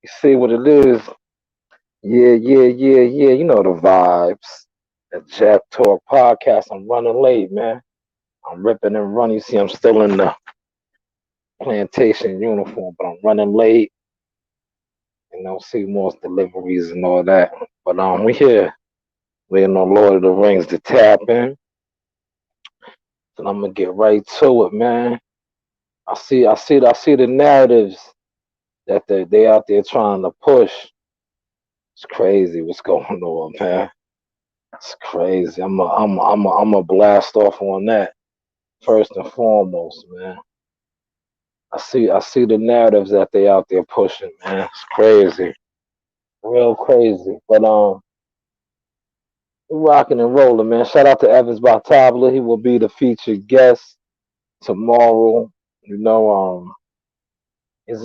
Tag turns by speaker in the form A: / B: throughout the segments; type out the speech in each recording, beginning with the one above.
A: You see what it is? Yeah, yeah, yeah, yeah. You know the vibes. The Jak Talk Podcast. I'm running late, man. I'm ripping and running. You see, I'm still in the plantation uniform, but I'm running late. See more deliveries and all that. But we here waiting on Lord of the Rings to tap in. And I'm gonna get right to it, man. I see the narratives that they out there trying to push. It's crazy what's going on, man. It's crazy. I'm a blast off on that first and foremost, man. I see the narratives that they out there pushing, man. It's crazy, real crazy. But we rocking and rolling, man. Shout out to Evans Batabla. He will be the featured guest tomorrow. He's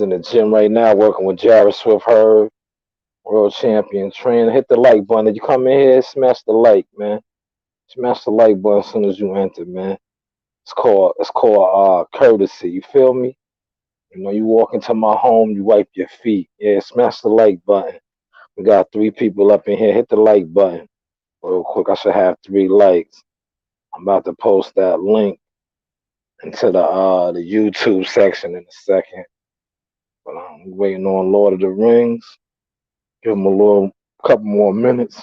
A: in the gym right now working with Jared Swift Herb, world champion trainer. Hit the like button. If you come in here, smash the like, man. Smash the like button as soon as you enter, man. It's called courtesy. You feel me? You walk into my home, you wipe your feet. Yeah, smash the like button. We got 3 people up in here. Hit the like button real quick. I should have 3 likes. I'm about to post that link into the YouTube section in a second. But I'm waiting on Lord of the Rings. Give him a little couple more minutes.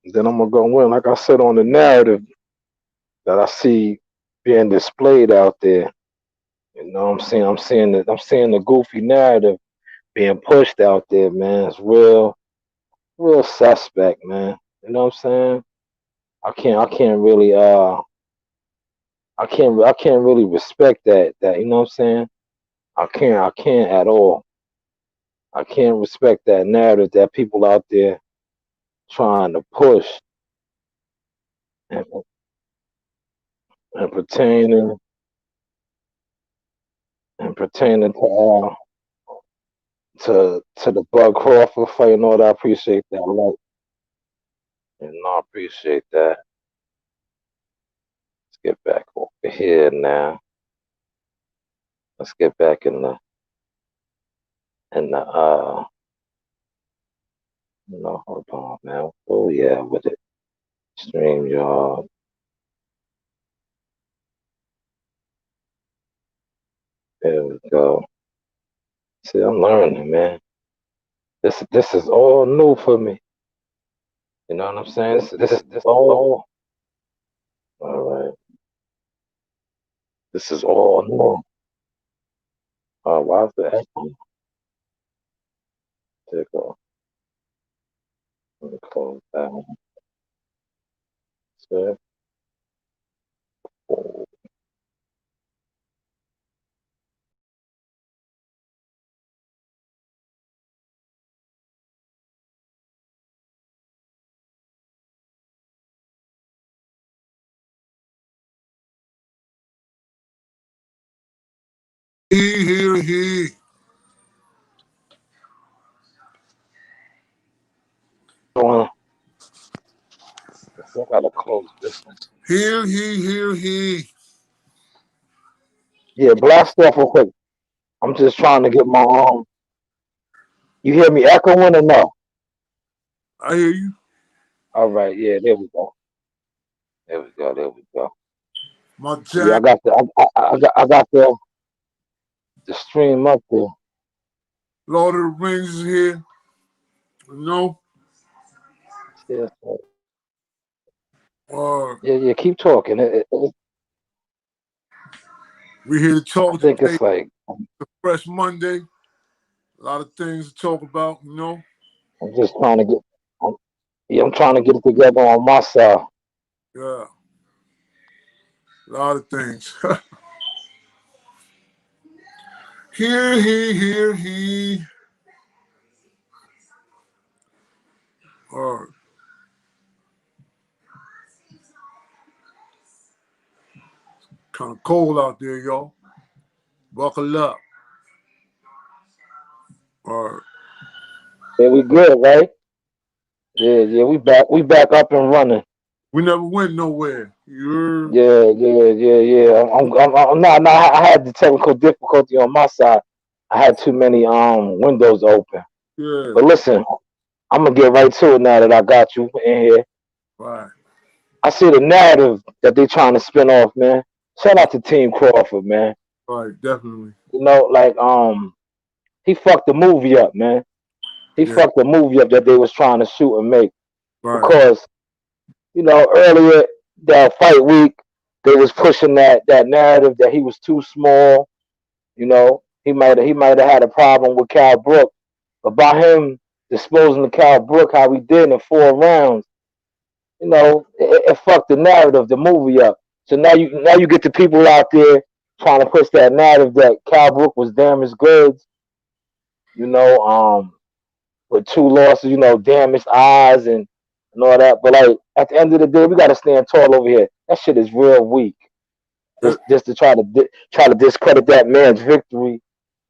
A: Then I'm gonna go in. Like I said on the narrative that I see being displayed out there. I'm seeing the goofy narrative being pushed out there, man. It's real suspect, man. You know what I'm saying? I can't really I can't really respect that, you know what I'm saying? I can't at all. I can't respect that narrative that people out there trying to push and, and pertaining to the Bud Crawford fight and all that. I appreciate that. I appreciate that. Let's get back over here now. Let's get back in the hold on, man. Oh yeah, with it. Stream y'all. There we go. See, I'm learning, man. This is all new for me. You know what I'm saying? This all right. This is all new. Why is the echo? There you go. Let me close that one. So,
B: He.
A: I gotta close this one.
B: He.
A: Yeah, blast off real quick. I'm just trying to get my You hear me echoing or no?
B: I hear you.
A: All right, yeah, there we go. There we go. There we go.
B: My
A: Yeah, I
B: jack,
A: got I got the stream up there.
B: Lord of the Rings is here.
A: Yeah,
B: Uh,
A: yeah. Keep talking.
B: we here to
A: I
B: talk
A: think
B: today.
A: it's like
B: Fresh Monday. A lot of things to talk about,
A: I'm just trying to get. I'm, yeah, I'm trying to get it together on my side.
B: Yeah, a lot of things. He. Uh, kind of cold out there, y'all. Buckle up. Uh,
A: Yeah, we good, right? Yeah. We back up and running.
B: we never went nowhere. You're
A: Yeah. I'm not. I had the technical difficulty on my side. I had too many windows open.
B: Yeah.
A: But listen, I'm gonna get right to it now that I got you in here.
B: Right.
A: I see the narrative that they trying to spin off, man. Shout out to Team Crawford, man.
B: Right. Definitely.
A: You know, like he fucked the movie up, man. He
B: Yeah.
A: fucked the movie up that they was trying to shoot and make
B: Right.
A: because earlier that fight week they was pushing that narrative that he was too small. He might have had a problem with Cal Brook, but by him disposing of Cal Brook how he did in 4 rounds, it fucked the narrative, the movie up. So now you get the people out there trying to push that narrative that Cal Brook was damaged goods, you know, with 2 losses, damaged eyes and all that. But like at the end of the day, we gotta stand tall over here. That shit is real weak.
B: Uh,
A: Just to try to discredit that man's victory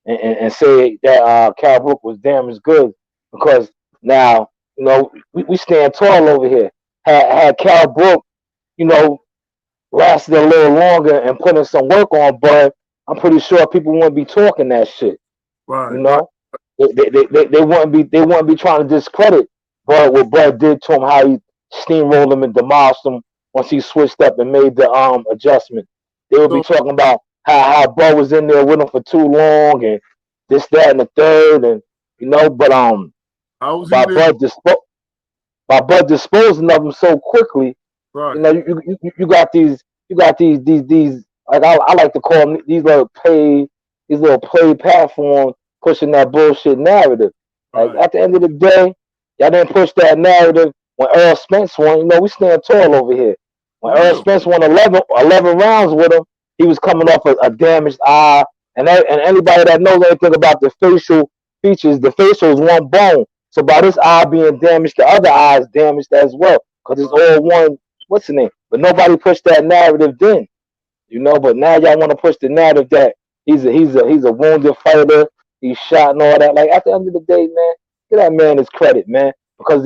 A: and say that Cal Brook was damaged goods because now we stand tall over here. Had Cal Brook, you know, lasted a little longer and put in some work on Bud, I'm pretty sure people wouldn't be talking that shit. You
B: right. Right.
A: know, they wouldn't be trying to discredit Bud what Bud did to him, how he steamrolled him and demolished him once he switched up and made the adjustment. They would be
B: So
A: talking about how Bud was in there with him for too long and this, that, and the third, and but
B: how was he
A: by
B: there?
A: Bud disposing of him so quickly,
B: Right.
A: you got these like I like to call them these little play platforms pushing that bullshit narrative. Like
B: Right.
A: at the end of the day, y'all didn't push that narrative when Earl Spence won. We stand tall over here.
B: For
A: When Earl
B: real.
A: Spence won 11 rounds with him, he was coming off a damaged eye. And anybody that knows anything about the facial features, the facial is one bone. So by this eye being damaged, the other eye is damaged as well. Because it's
B: Right.
A: all one, what's the name? But nobody pushed that narrative then. But now y'all want to push the narrative that he's a wounded fighter, he's shot and all that. Like at the end of the day, man, give that man his credit, man. Because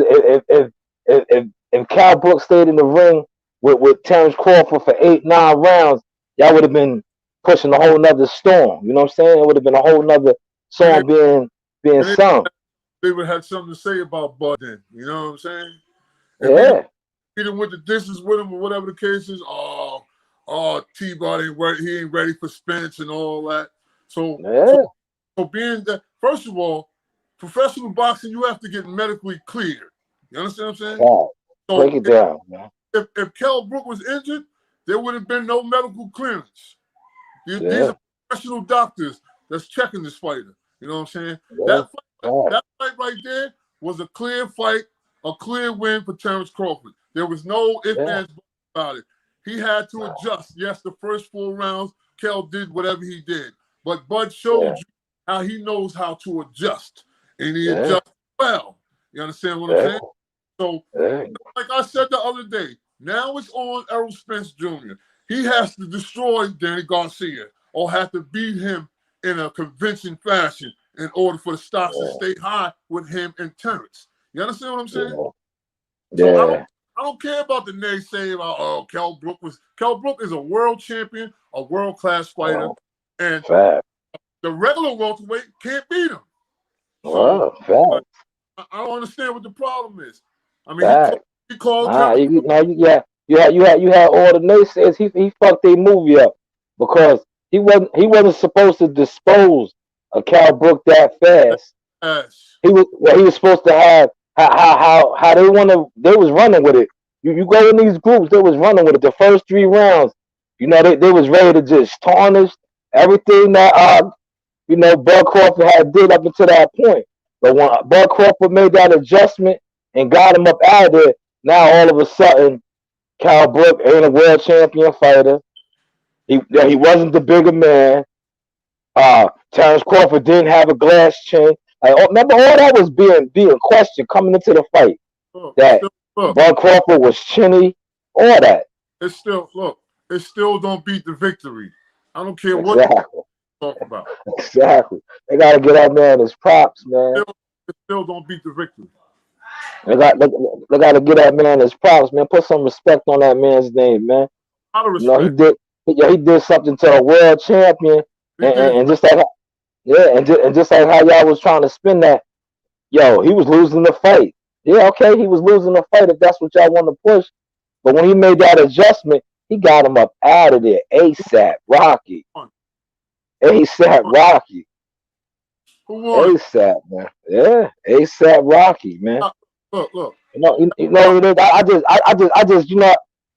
A: if Cal Brooks stayed in the ring with Terrence Crawford for 8, 9 rounds, y'all would have been pushing a whole nother storm. You know what I'm saying? It would have been a whole nother
B: And they,
A: song being
B: and
A: sung.
B: they would have something to say about Bud then. You know what I'm saying? If
A: Yeah,
B: he didn't went the distance with him or whatever the case is, T-Bot ain't ready. He ain't ready for Spence and all that. So, so,
A: yeah,
B: so being that, first of all, professional boxing, you have to get medically cleared. You understand what I'm saying?
A: God.
B: So
A: Break it down, man.
B: if Kell Brook was injured, there would have been no medical clearance. These
A: Yeah,
B: are professional doctors that's checking this fighter. You know what I'm saying?
A: yeah, God.
B: That fight right there was a clear fight, a clear win for Terrence Crawford. There was no ifs,
A: Yeah,
B: ands, buts about it. He had to adjust. Yes, the first 4 rounds, Kell did whatever he did. But Bud
A: yeah,
B: showed you how he knows how to adjust. And he
A: yeah,
B: adjusts well. You understand what I'm
A: yeah,
B: saying? So,
A: yeah,
B: like I said the other day, now it's on Errol Spence Jr. He has to destroy Danny Garcia or have to beat him in a convincing fashion in order for the stocks to
A: yeah,
B: stay high with him and Terrence. You understand what I'm saying?
A: yeah,
B: So
A: yeah.
B: I don't care about the naysay about Kell Brook is a world champion, a world class fighter, and
A: Fact.
B: the regular welterweight can't beat him. So
A: Well, fact,
B: I don't understand what the problem is. I mean,
A: fact.
B: he called
A: Nah,
B: Terrence.
A: you had all the naysayers. He fucked their movie up because he wasn't supposed to dispose of Cal Brook that fast.
B: Yes.
A: He was supposed to have how they was running with it. You go in these groups, they was running with it. The first 3 rounds, they was ready to just tarnish everything that Bud Crawford had did up until that point. But when Bud Crawford made that adjustment and got him up out of there, now all of a sudden Cal Brook ain't a world champion fighter. He wasn't the bigger man. Terrence Crawford didn't have a glass chin. Remember, all that was being questioned coming into the fight.
B: Look,
A: That
B: look,
A: Bud Crawford was chinny, all that.
B: it still don't beat the victory. I don't care what you
A: Exactly,
B: talk about.
A: exactly. They gotta get that man his props, man.
B: It still don't beat the victory.
A: They gotta get that man his props, man. Put some respect on that man's name, man.
B: Out of
A: He
B: respect.
A: did. Yeah, he did something to a world champion,
B: He did.
A: and just like Yeah, and just like how y'all was trying to spin that, yo, he was losing the fight. Yeah, okay, he was losing the fight if that's what y'all want to push. But when he made that adjustment, he got him up out of there ASAP. Rocky.
B: Who won?
A: ASAP
B: Who
A: Rocky.
B: won?
A: ASAP, man. Yeah, ASAP Rocky, man.
B: Look.
A: You know what it is? I just,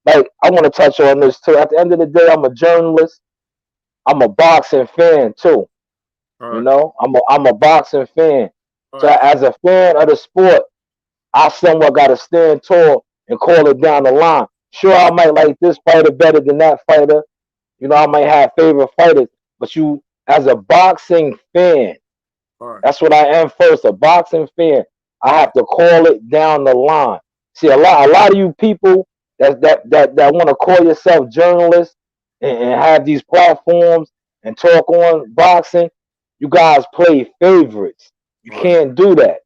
A: like, I want to touch on this too. At the end of the day, I'm a journalist. I'm a boxing fan too.
B: All
A: You
B: right.
A: know, I'm a boxing fan.
B: All
A: So
B: right.
A: as a fan of the sport, I somewhat got to stand tall and call it down the line. Sure, I might like this fighter better than that fighter. You know, I might have favorite fighters, but you, as a boxing fan,
B: All right.
A: that's what I am first, a boxing fan. I have to call it down the line. See, a lot of you people that want to call yourself journalists and have these platforms and talk on boxing, you guys play favorites. You
B: All right.
A: can't do that.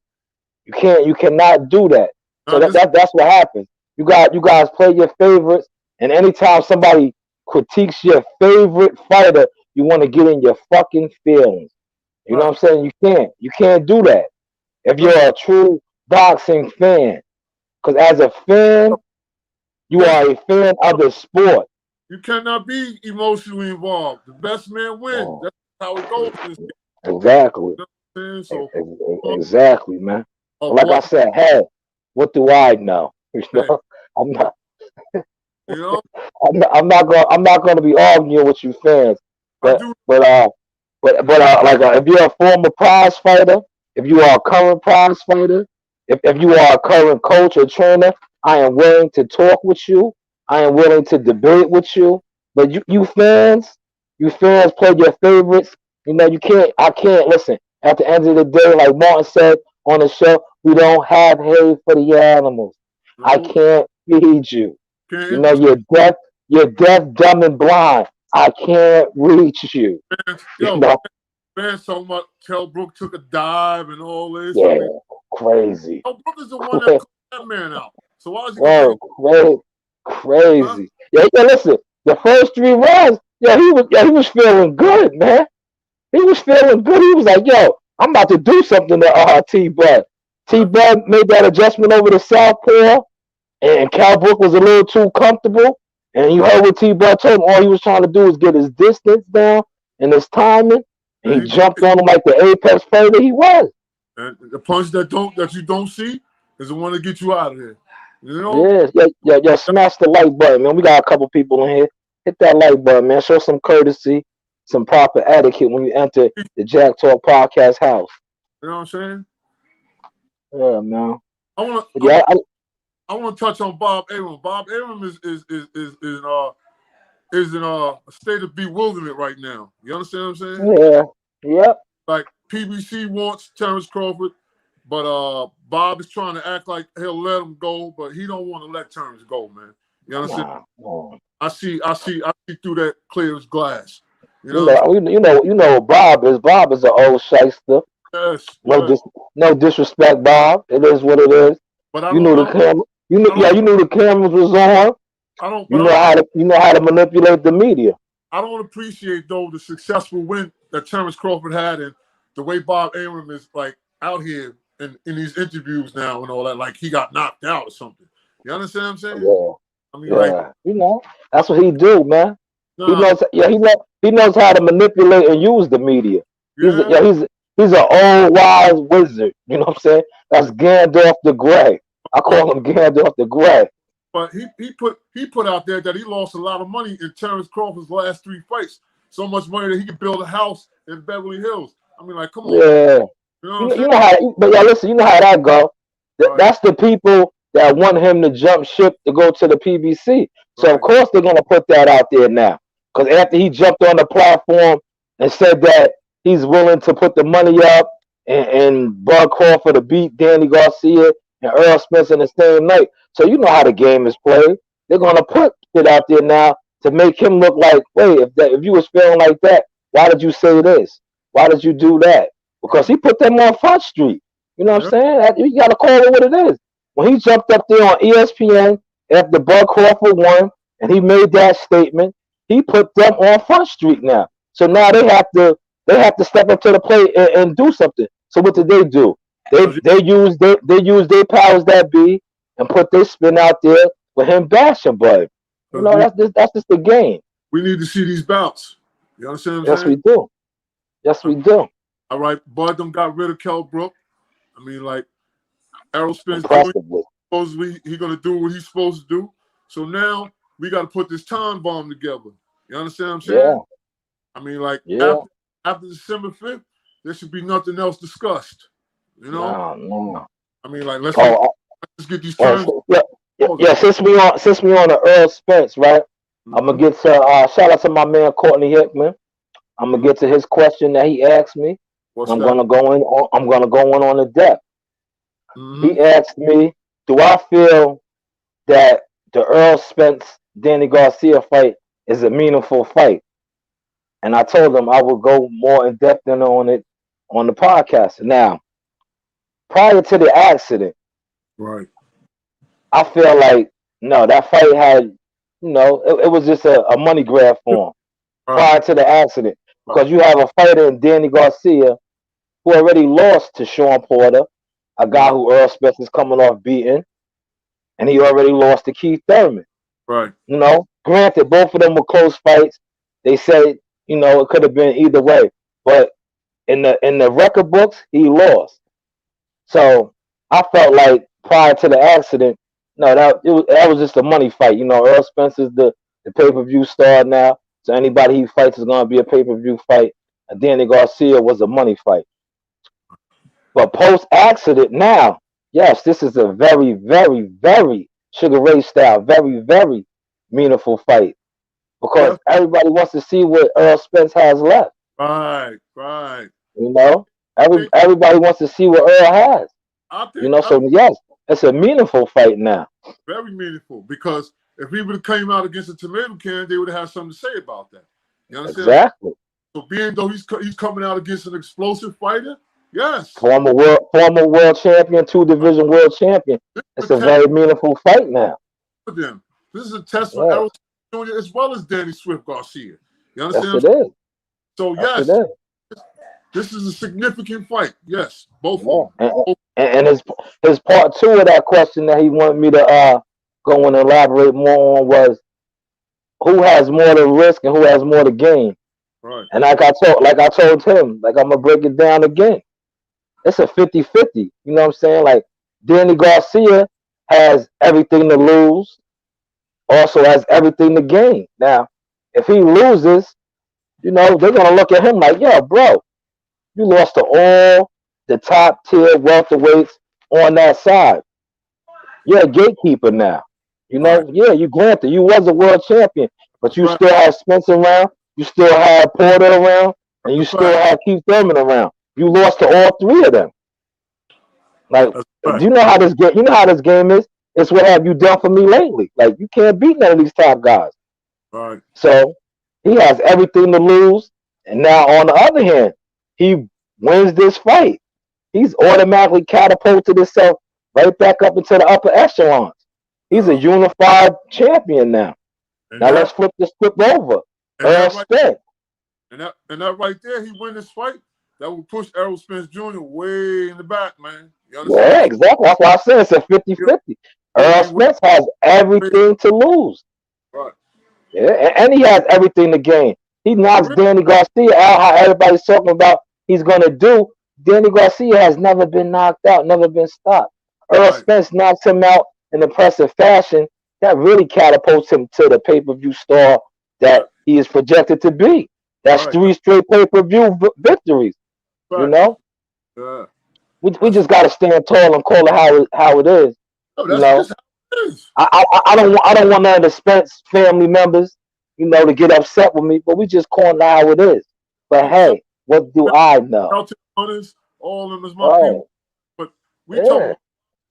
A: You cannot do that. So
B: Now this.
A: that's what happens. You guys play your favorites, and anytime somebody critiques your favorite fighter, you want to get in your fucking feelings. You know
B: Right.
A: what I'm saying? You can't do that if you're
B: Right.
A: a true boxing fan. Because as a fan, you
B: Best,
A: are a fan of the sport.
B: you cannot be emotionally involved. The best man wins.
A: Oh,
B: That's how it goes. In this game.
A: exactly.
B: You know what I'm saying? So,
A: Exactly, man.
B: a
A: But like
B: blood,
A: I said, hey, what do I know? You
B: hey,
A: know, I'm not.
B: you know,
A: I'm not going to be arguing with you fans,
B: I
A: but
B: do.
A: but uh like if you're a former prize fighter, if you are a current prize fighter, if you are a current coach or trainer, I am willing to talk with you. I am willing to debate with you. But you fans play your favorites. You know you can't. I can't listen. At the end of the day, like Martin said on the show, we don't have hay for the animals. I
B: No,
A: can't feed you.
B: can't
A: You know,
B: entertain.
A: you're deaf, dumb, and blind. I can't reach you. You
B: Yo,
A: know,
B: man, so much. Kel Brook took a dive and all this. I
A: yeah,
B: mean,
A: crazy.
B: Kel Brook is the one that
A: Cra-
B: called that man out. So why is he gonna take
A: Whoa,
B: it? Huh?
A: crazy. Yeah, listen, the first 3 rounds, he was feeling good, man. He was feeling good. He was like, yo, I'm about to do something to T Bud. T
B: Huh?
A: Bud made that adjustment over the southpaw, and Cal Brook was a little too comfortable. And you heard what T Bud told him. All he was trying to do was get his distance down and his timing. And
B: And
A: he
B: he
A: jumped
B: did.
A: on him like the apex predator he was.
B: And the punch that you don't see is the one that gets you out of here. You know?
A: Yeah, yeah. Smash the like button, man. We got a couple people in here. Hit that like button, man. Show some courtesy, some proper etiquette when you enter the Jak Talk Podcast house.
B: You know what I'm saying?
A: Yeah, man.
B: I want
A: But
B: to.
A: yeah,
B: I want to touch on Bob Arum. Bob Arum is in a state of bewilderment right now. You understand what I'm saying?
A: yeah, yep.
B: Like PBC wants Terrence Crawford, but Bob is trying to act like he'll let him go, but he don't want to let Terrence go, man. You understand?
A: Nah.
B: I see through that clear as glass. You
A: You
B: know what I'm
A: know, what Bob is. Bob is an old shyster.
B: saying? Yes,
A: No,
B: yes.
A: no disrespect, Bob. It is what it is.
B: But I
A: You
B: don't,
A: knew
B: I
A: the
B: don't,
A: camera.
B: I don't,
A: You knew the cameras was on.
B: I don't,
A: You
B: but I
A: know
B: don't,
A: how to, manipulate the media.
B: I don't appreciate though the successful win that Terrence Crawford had and the way Bob Arum is like out here in these interviews now and all that, like he got knocked out or something. You understand what I'm saying?
A: Yeah,
B: I mean, like,
A: yeah. That's what he do, man. He
B: nah,
A: knows. Yeah, he knows how to manipulate and use the media.
B: yeah,
A: He's an old wise wizard. You know what I'm saying? That's Gandalf the Grey. I
B: but
A: call him Gandalf the Grey.
B: but he put out there that he lost a lot of money in Terrence Crawford's last 3 fights. So much money that he could build a house in Beverly Hills. I mean, like, come on,
A: Yeah.
B: you know what
A: You
B: I'm
A: know,
B: saying?
A: you know how, but yeah, listen, you know how that go.
B: Right,
A: That's the people that want him to jump ship to go to the PBC. So of
B: right,
A: course they're gonna put that out there now. Because after he jumped on the platform and said that he's willing to put the money up and Bud Crawford to beat Danny Garcia and Earl Spence in the same night. So you know how the game is played. They're
B: right,
A: gonna put it out there now to make him look like, wait, if you was feeling like that, why did you say this? Why did you do that? Because
B: right.
A: he put them on Front Street. You know what I'm
B: Yeah,
A: saying? You got to call it what it is. When he jumped up there on ESPN after Bud Crawford won and he made that statement, he put them on Front Street now. So
B: right,
A: now they have to They have to step up to the plate and do something. So what did they do? They use their powers that be and put their spin out there for him bashing. But
B: Because
A: that's just the game.
B: we need to see these bouts. You understand what I'm
A: Yes,
B: saying?
A: we do. Yes, we do.
B: All right, Bud done got rid of Kell Brook. I mean, like, Errol Spence Jr.
A: Impressively.
B: supposedly he gonna do what he's supposed to do. So now we got to put this time bomb together. You understand what I'm saying?
A: Yeah.
B: I mean, like
A: Yeah.
B: after December 5th, there should be nothing else discussed. You know?
A: No.
B: I mean, like let's get these terms.
A: Yeah. Since we on the Earl Spence, right? I'm gonna get to shout out to my man Courtney Hickman. I'm gonna get to his question that he asked me. I'm gonna go in on the depth. He asked me, do I feel that the Earl Spence Danny Garcia fight is a meaningful fight? And I told him I would go more in depth on it on the podcast. Now, prior to the accident,
B: right,
A: I feel like no, that fight had, it was just a money grab for him prior to the accident, because you have a fighter in Danny Garcia who already lost to Sean Porter, a guy who Earl Spence is coming off beating, and he already lost to Keith Thurman.
B: Right.
A: Granted, both of them were close fights. They said, it could have been either way, but in the record books, he lost. So I felt like prior to the accident, that was just a money fight. Earl Spence is the pay-per-view star now, so anybody he fights is going to be a pay-per-view fight. And Danny Garcia was a money fight. But post-accident now, yes, this is a very, very, very Sugar Ray style, very, very meaningful fight, because everybody wants to see what Earl Spence has left.
B: Right.
A: Everybody wants to see what Earl has. So yes, it's a meaningful fight now.
B: Very meaningful, because if he would have came out against a tomato can, they would have had something to say about that. You understand?
A: Exactly.
B: So being though he's coming out against an explosive fighter, yes.
A: Former world champion, 2-division world champion. It's a very meaningful fight now.
B: For them. This is a test for Errol Jr. as well as Danny Swift Garcia. You understand?
A: Yes, it is.
B: So
A: yes,
B: yes, this is a significant fight. Yes, both of
A: them. And his part two of that question that he wanted me to go and elaborate more on was, who has more to risk and who has more to gain?
B: Right.
A: And like I told him, I'm gonna break it down again. It's a 50-50. You know what I'm saying? Like, Danny Garcia has everything to lose, also has everything to gain. Now, if he loses, they're gonna look at him like, yeah, bro, you lost to all the top tier welterweights on that side. You're a gatekeeper now. You granted you was a world champion, but you still have Spence around, you still have Porter around, and you still have Keith Thurman around. You lost to all three of them. Like, do you know how this game? You know how this game is. It's what have you done for me lately? Like, you can't beat none of these top guys.
B: Right.
A: So he has everything to lose, and now on the other hand, he wins this fight. He's automatically catapulted himself right back up into the upper echelons. He's a unified champion now. Let's flip the script over. Earl Spence.
B: And that right there, he win this fight. That will push Errol Spence Jr. way in the back, man. You understand?
A: Yeah, exactly. That's why I said it's a 50-50. Earl Spence has everything to lose.
B: Right.
A: Yeah, and he has everything to gain. He knocks Danny Garcia out, how everybody's talking about he's going to do. Danny Garcia has never been knocked out, never been stopped. Earl Spence knocks him out in impressive fashion. That really catapults him to the pay-per-view star that he is projected to be. That's 3 straight pay-per-view victories. Yeah. We just got to stand tall and call it how it is.
B: Just how it is.
A: I don't want none of the Spence family members, to get upset with me, but we just calling it how it is. But hey, what do I know?
B: All of them is my people. But we talking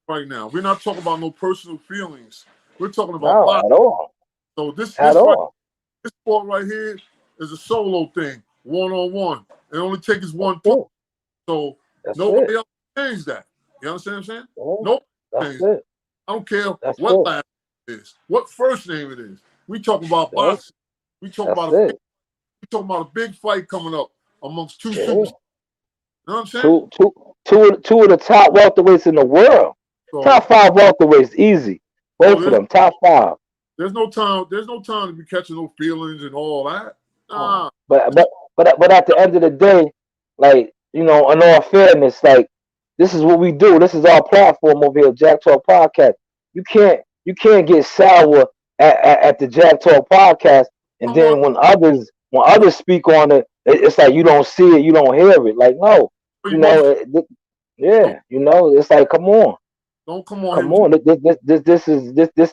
B: right now. We're not talking about no personal feelings. We're talking about
A: at all.
B: So this sport right here is a solo thing, one-on-one. It only takes one punch. So nobody else can change that. You understand what I'm saying? Nobody can change that. I don't care what last name it is, what first name it is. We talking about boxing. We talking about a big fight coming up amongst two
A: Yeah.
B: super. You know what I'm saying?
A: Two of the top welterweights in the world.
B: So,
A: Top 5 welterweights, easy.
B: so
A: Both of them, top 5.
B: there's no time. There's no time to be catching no feelings and all that. Nah.
A: But at the end of the day, like, in all fairness, like, this is what we do. This is our platform over here, Jak Talk Podcast. You can't get sour at the Jak Talk Podcast, and
B: Come on.
A: then when others speak on it, it's like you don't see it, you don't hear it. Like, no,
B: You both
A: yeah, it's like, come on.
B: don't come on
A: Come
B: here.
A: on,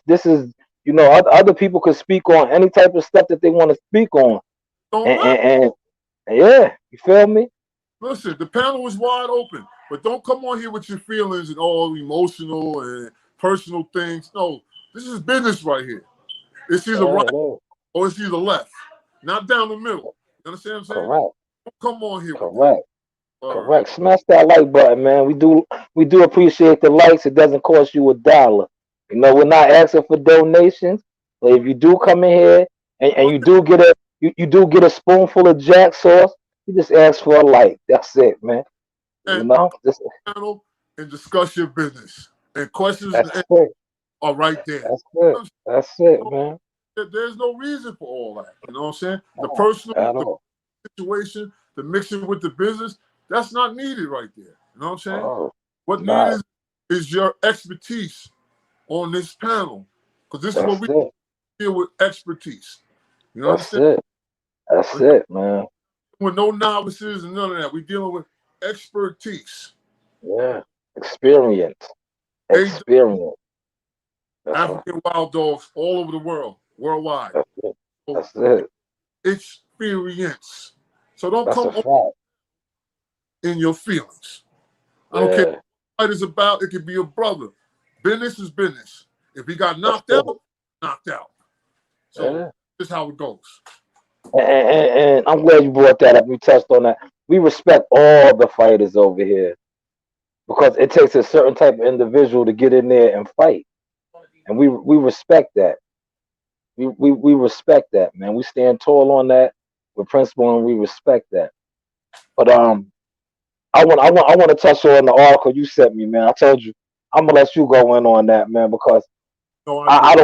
A: this is other people could speak on any type of stuff that they want to speak on,
B: Don't
A: and,
B: matter.
A: yeah, you feel me?
B: Listen, the panel is wide open, but don't come on here with your feelings and all emotional and personal things. No, this is business right here. It's either right or it's either left, not down the middle. You understand what I'm saying?
A: Correct,
B: Don't come on here with
A: correct,
B: that.
A: correct. Smash that like button, man. We do appreciate the likes. It doesn't cost you $1. We're not asking for donations, but if you do come in here and you do get a spoonful of Jack sauce, you just ask for a like. That's it, man.
B: And
A: This,
B: panel and discuss your business. And questions
A: that's
B: and
A: it.
B: are right there.
A: That's it. That's it, man.
B: There's no reason for all that. You know what I'm saying? The
A: At
B: personal
A: all.
B: situation, the mixing with the business, that's not needed right there. You know what I'm saying?
A: Oh,
B: What
A: nah,
B: needed is your expertise on this panel. Because this is what
A: that's
B: we
A: it.
B: deal with expertise. You know what I'm
A: That's
B: saying?
A: it. That's it, man.
B: With no novices and none of that. We're dealing with expertise.
A: Yeah. Experience.
B: They
A: Experience. That's right.
B: African wild dogs all over the world, worldwide.
A: That's it.
B: So
A: That's it.
B: experience. So don't
A: That's
B: come
A: a fact.
B: in your feelings. I don't care
A: Yeah.
B: what it's about. It could be a brother. Business is business. If he got
A: That's
B: knocked
A: it.
B: out, knocked out. So
A: Yeah.
B: this is how it goes.
A: And I'm glad you brought that up. You touched on that. We respect all the fighters over here because it takes a certain type of individual to get in there and fight, and we respect that. We respect that, man. We stand tall on that with principle, and we respect that. But I want to touch on the article you sent me, man. I told you I'm gonna let you go in on that, man, because
B: No, I
A: I
B: agree.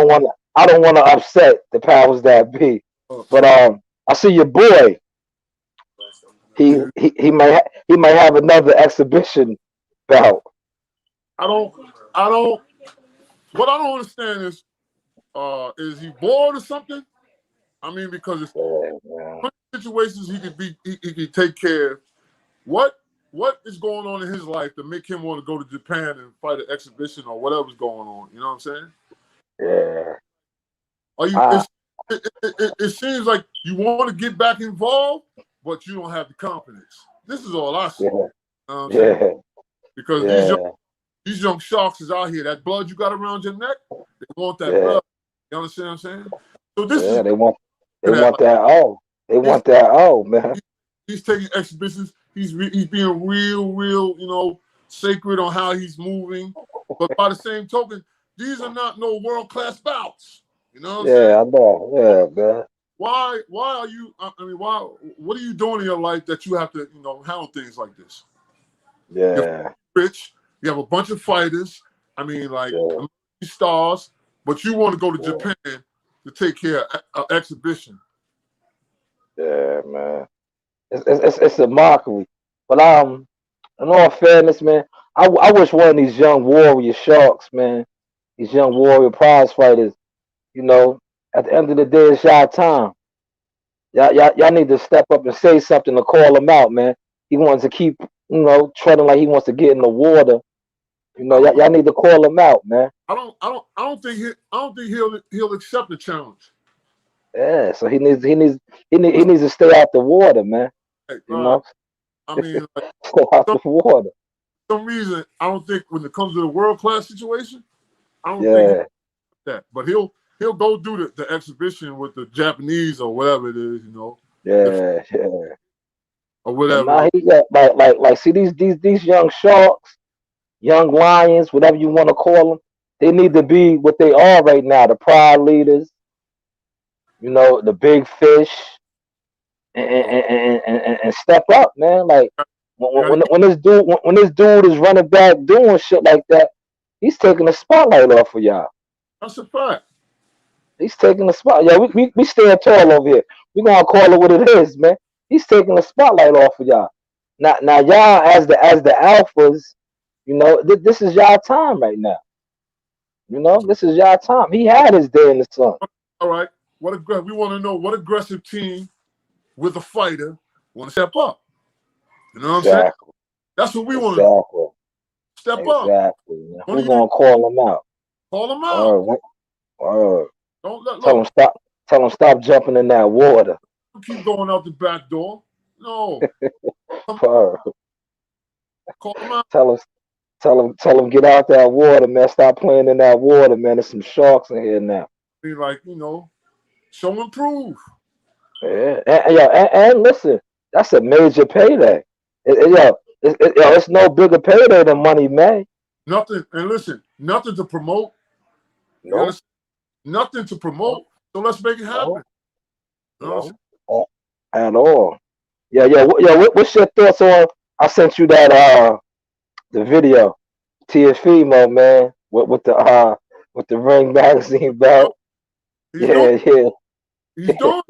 A: don't want to upset the powers that be. But I see your boy. He might have another exhibition bout.
B: I don't. What I don't understand is he bored or something? I mean, because it's
A: Yeah,
B: situations he could take care of. What is going on in his life to make him want to go to Japan and fight an exhibition or whatever's going on? You know what I'm saying?
A: yeah.
B: Are you?
A: I,
B: It seems like you want to get back involved, but you don't have the confidence. This is all I see.
A: yeah,
B: You know what I'm saying?
A: yeah,
B: Because
A: yeah,
B: these young sharks is out here. That blood you got around your neck, they want that
A: yeah,
B: blood. You understand what I'm saying? So this
A: yeah.
B: is
A: They want
B: like
A: that. Oh, they
B: he's,
A: want that. Oh, man.
B: he's taking exhibitions. He's being real, sacred on how he's moving. But by the same token, these are not no world class bouts. You know what I'm saying?
A: Yeah, I know. Yeah, man.
B: Why are you? I mean, why? What are you doing in your life that you have to, handle things like this? You're
A: Yeah,
B: rich. You have a bunch of fighters. I mean, like
A: yeah,
B: stars, but you want to go to
A: yeah,
B: Japan to take care of an exhibition.
A: yeah, man. It's a mockery. But in all fairness, man, I wish one of these young warrior sharks, man, these young warrior prize fighters, you know, at the end of the day, it's y'all time. Y'all need to step up and say something to call him out, man. He wants to keep, treading like he wants to get in the water.
B: I don't.
A: Y'all need to call him out, man.
B: I don't think he'll accept the challenge.
A: Yeah, so he needs to stay out the water, man.
B: Like,
A: You know,
B: I mean, like,
A: stay out
B: some,
A: the water.
B: some reason, I don't think when it comes to the world class situation, I don't think
A: Yeah,
B: that. But he'll go do the exhibition with the Japanese or whatever it is,
A: yeah, yeah.
B: or
A: But
B: whatever.
A: now he got like see these young sharks, young lions, whatever you want to call them. They need to be what they are right now, the pride leaders. The big fish. and step up, man. Like
B: You gotta get,
A: when this dude is running back doing shit like that, he's taking the spotlight off of y'all.
B: that's a fact.
A: He's taking the spot. Yeah, we stand tall over here. We gonna call it what it is, man. He's taking the spotlight off of y'all. Now y'all as the alphas, this is y'all time right now. This is y'all time. He had his day in the sun.
B: All right. We want to know what aggressive team with a fighter want to step up. You know what I'm saying?
A: Exactly.
B: That's what we want to know. Step up.
A: Exactly. Who's gonna call him out?
B: Call them out. Don't
A: Tell him stop jumping in that water.
B: Don't keep going out the back door. No. Call them out.
A: Tell him get out that water, man. Stop playing in that water, man. There's some sharks in here now.
B: Be like, show and prove.
A: Yeah, and listen, that's a major payday. It's no bigger payday than Money May.
B: Nothing, and listen, nothing to promote.
A: Nope.
B: Nothing to promote. So let's make it happen.
A: No. At all. Yeah. What's your thoughts on? I sent you that the video, TFE man, with the Ring magazine belt.
B: He's doing it. You know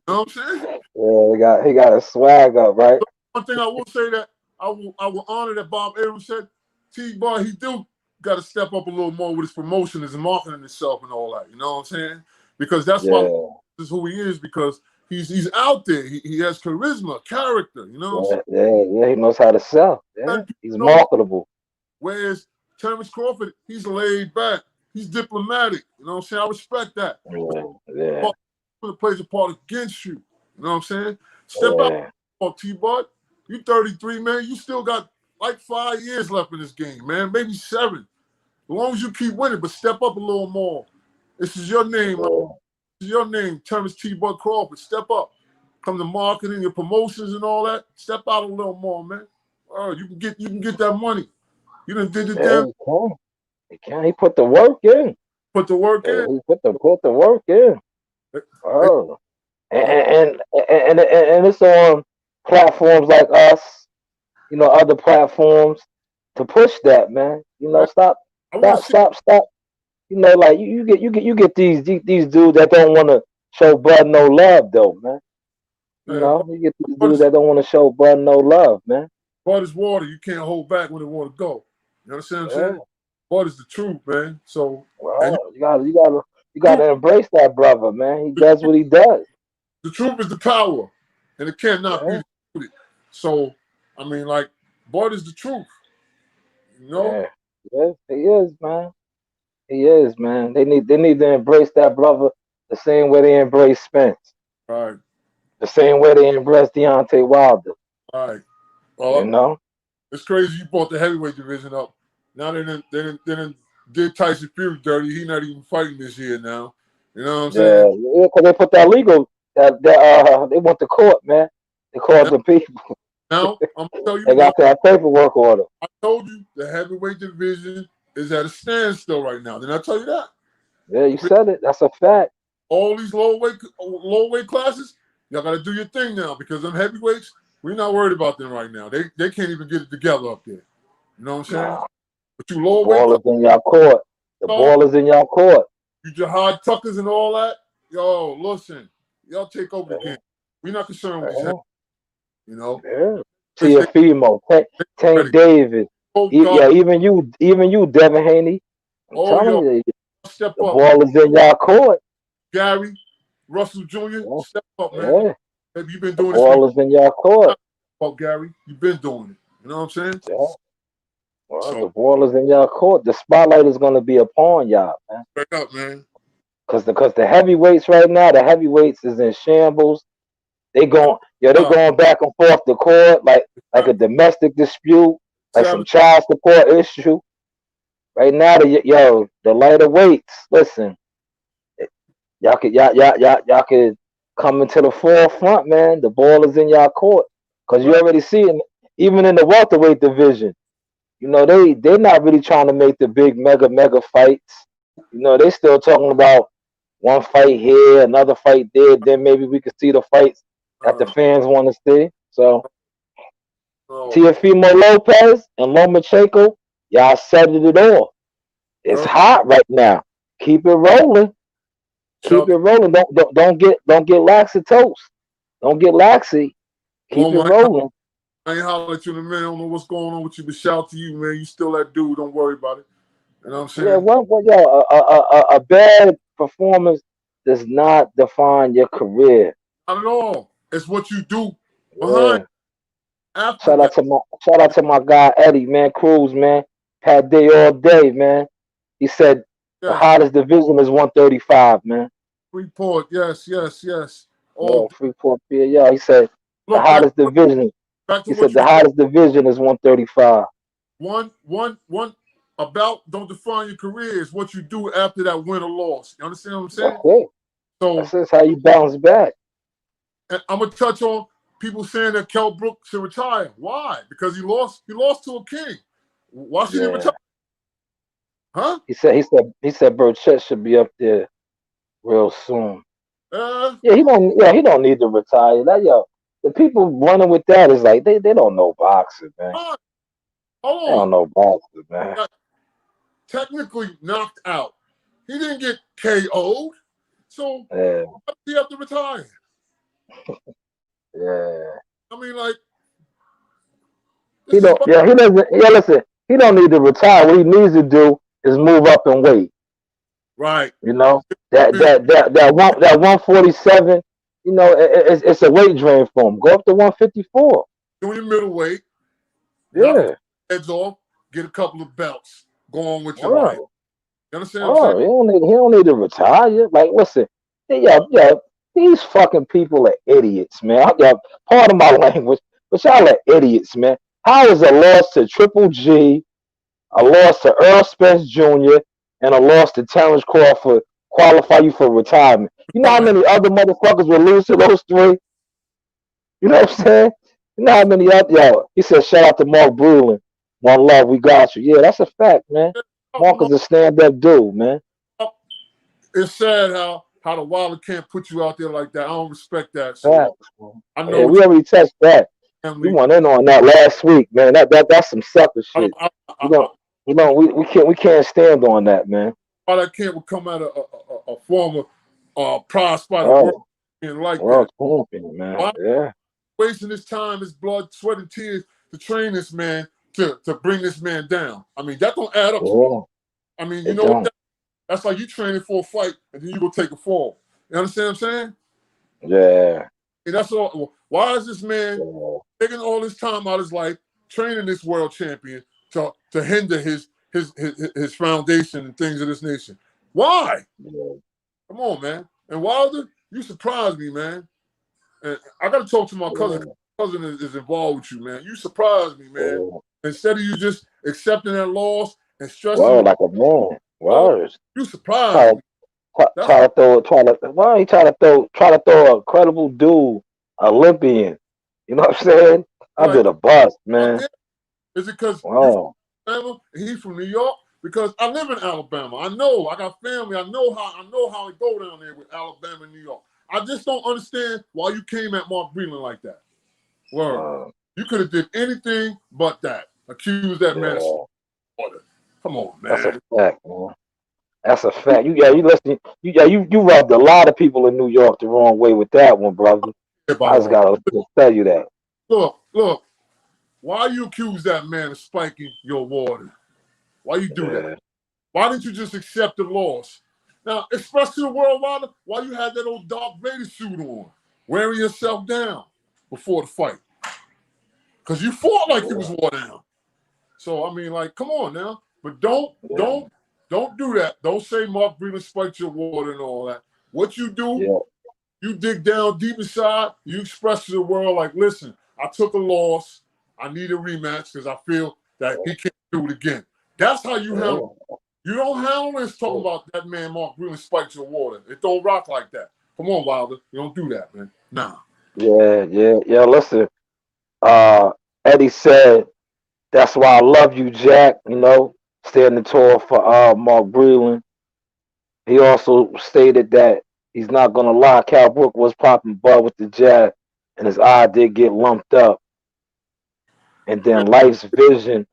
B: what I'm saying?
A: Yeah, he got a swag up, right?
B: One thing I will say that I will honor that Bob Arum said, T-Bar, he do got to step up a little more with his promotion, his marketing himself and all that. You know what I'm saying? Because that's why this is who he is, because he's out there. He has charisma, character, you know what I'm
A: saying? Yeah, he knows how to sell. Yeah, he's marketable.
B: Whereas Terrence Crawford, he's laid back. He's diplomatic. You know what I'm saying? I respect that.
A: Yeah.
B: It plays a part against you. You know what I'm saying? Step out, T-Bud. You 33, man. You still got like 5 years left in this game, man. Maybe 7. As long as you keep winning, but step up a little more. This is your name. This is your name, Terrence T-Bud Crawford. Step up. Come to marketing, your promotions and all that. Step out a little more, man. You can get that money. You done did the damn.
A: He can. He put the work in.
B: He put the
A: work in. And it's on platforms like us, other platforms to push that, man. Stop. Like you get these dudes that don't want to show Bud no love, though, man. You get these dudes that don't want to show Bud no love, man.
B: Bud is water. You can't hold back when it want to go. You understand what I'm saying? Bud is the truth, man. So
A: you gotta embrace that brother, man. He does what he does.
B: The truth is the power, and it cannot be disputed. So, I mean, like, Bud is the truth.
A: Yeah, he is, man. He is, man. They need to embrace that brother the same way they embrace Spence.
B: Right.
A: The same way they embrace Deontay Wilder.
B: Right.
A: Well,
B: it's crazy you brought the heavyweight division up. Now they didn't did Tyson Fury dirty. He not even fighting this year now. You know what I'm saying?
A: Yeah, because they put that legal they went to court, man. They called the people.
B: Now I'm gonna tell you,
A: they got that paperwork order.
B: I told you the heavyweight division is at a standstill right now. Didn't I tell you that?
A: Yeah, you said it. That's a fact.
B: All these low weight classes, y'all got to do your thing now, because them heavyweights, we're not worried about them right now. They can't even get it together up there. You know what I'm saying?
A: Nah.
B: But you low
A: weight,
B: ball
A: is in your court. The ball is in your court.
B: You Jihad Tuckers and all that. Yo, listen, y'all take over the game. We're not concerned with this. You know.
A: Yeah. Tiafimo, Tank Davis. Even you, Devin Haney. I'm telling you,
B: step
A: the
B: up.
A: Ball is in your court.
B: Gary, Russell Jr., step up, man.
A: Yeah.
B: Maybe you've been doing this.
A: The ball is in your court.
B: Oh, Gary, you've been doing it. You know what I'm saying?
A: Yeah. Well, the ball is in your court. The spotlight is going to be upon y'all, man.
B: Straight up, man.
A: Because the heavyweights right now, the heavyweights is in shambles. They going back and forth the court like a domestic dispute, like some child support issue. Right now, the lighter weights. Listen, y'all could come into the forefront, man. The ball is in y'all court, because you already see it, even in the welterweight division. They're not really trying to make the big mega fights. They still talking about one fight here, another fight there. Then maybe we could see the fights that the fans want to see. So
B: Oh,
A: Teofimo Lopez and Lomachenko, y'all settled it all. It's
B: yeah.
A: hot right now. Keep it rolling. Keep
B: Shout
A: it
B: to
A: rolling. Don't get laxatose. Don't get laxy. Keep it
B: Loma.
A: rolling.
B: I ain't holler at you in a minute. I don't know what's going on with you, but shout to you, man. You still that dude. Don't worry about it. You know what I'm
A: Yeah,
B: saying?
A: what yo, a bad performance does not define your career.
B: Not at all. It's what you do behind
A: Yeah.
B: after
A: Shout out
B: that.
A: to my guy Eddie, man, Cruz, man. Had day all day, man. He said the
B: Yes.
A: hottest division is 135, man.
B: Report. Yes, yes, yes.
A: Yeah,
B: All
A: Freeport Pier. Yeah, he said the
B: look
A: hottest division.
B: back to
A: He
B: what
A: said
B: you
A: the
B: said.
A: hottest division is 135.
B: One about don't define your career is what you do after that win or loss. You understand what I'm
A: That's
B: saying?
A: it.
B: So
A: That's how you bounce back.
B: and I'm gonna touch on people saying that Kell Brook should retire. Why? Because he lost. He lost to a king. Why should he
A: Yeah.
B: retire? Huh?
A: He said Burchett should be up there real soon.
B: Uh,
A: Yeah, he don't need to retire. That yo, the people running with that is like they don't know boxing, man.
B: hold
A: They
B: on.
A: don't know boxing, man.
B: Got technically knocked out. He didn't get KO'd. So
A: Yeah,
B: why does he have to retire?
A: yeah.
B: I mean, like,
A: He
B: this is
A: don't. Yeah, he doesn't. Yeah, listen. He don't need to retire. What he needs to do is move up in weight.
B: right.
A: You know that 147. You know, it's a weight drain for him. Go up to 154.
B: Doing your middleweight, knock
A: Yeah.
B: heads off, get a couple of belts, go on with your life.
A: Oh,
B: You understand what I'm saying?
A: oh, he don't need to retire. Like, listen, yeah, these fucking people are idiots, man. Yeah, pardon my language, but y'all are idiots, man. How is a loss to Triple G, a loss to Earl Spence Jr., and a loss to Terrence Crawford qualify you for retirement? You know how
B: Right.
A: many other motherfuckers will lose to those three? You know what I'm saying? You know how many other, yo, he said, shout out to Mark Brulin. One love, we got you. Yeah, that's a fact, man. Mark is a stand up dude, man.
B: It's sad how the Wilder can't put you out there like that. I don't respect that. So
A: Facts, man.
B: I know
A: Yeah,
B: what
A: we already touched that.
B: your
A: We
B: family.
A: went in on that last week, man. That's some sucker
B: I don't.
A: shit. We don't we can't stand on that, man.
B: Why that kid would come out of a former prize fighter world
A: Oh,
B: and like that.
A: world champion, man.
B: Why
A: Yeah.
B: wasting his time, his blood, sweat, and tears to train this man to bring this man down? I mean, that don't add up to me.
A: Yeah.
B: I mean, you
A: It
B: know what?
A: don't.
B: That's like you training for a fight and then you go take a fall. You understand what I'm saying?
A: Yeah.
B: And that's all. Why is this man
A: Yeah.
B: taking all this time out of his life training this world champion to hinder his foundation and things of this nation? Why?
A: Yeah.
B: Come on, man. And Wilder, you surprised me, man. And I got to talk to my cousin.
A: Yeah.
B: My cousin is involved with you, man. You surprised me, man.
A: Yeah.
B: Instead of you just accepting that loss and stressing,
A: Well, like a man.
B: oh,
A: Well,
B: you surprised
A: try,
B: me.
A: try,
B: That's
A: try to throw try to well, he try to throw a credible dude, Olympian. You know what I'm saying?
B: like,
A: Under the bus,
B: oh,
A: man.
B: yeah. Is it because you
A: Wow.
B: from Alabama and he's from New York? Because I live in Alabama. I know. I got family. I know how it go down there with Alabama and New York. I just don't understand why you came at Mark Breland like that. Word.
A: Uh,
B: You could have did anything but that. Accuse that man of
A: yeah.
B: slaughter. Come on,
A: That's a
B: man.
A: fact, man. That's a fact. You listen. You rubbed a lot of people in New York the wrong way with that one, brother. I
B: About
A: just
B: all.
A: gotta just tell you that.
B: Look. Why you accuse that man of spiking your water? Why you do that?
A: Yeah.
B: Why didn't you just accept the loss? Now, express to the world why you had that old Darth Vader suit on, wearing yourself down before the fight. Because you fought like you was wore down. So I mean, like, come on now. But don't
A: Yeah.
B: don't don't do that. Don't say Mark Breland spiked your water and all that. What you do,
A: Yeah.
B: you dig down deep inside, you express to the world like, listen, I took a loss. I need a rematch because I feel that he can't do it again. That's how you handle.
A: Yeah.
B: You don't handle this talking about that man Mark Breland spiked your water. It don't rock like that. Come on, Wilder. You don't do that, man. Nah.
A: Yeah. Listen. Uh, Eddie said, "That's why I love you, Jack." You know, standing tall for Mark Breland. He also stated that he's not gonna lie. Cal Brook was popping bud with the jab, and his eye did get lumped up. And then Light's vision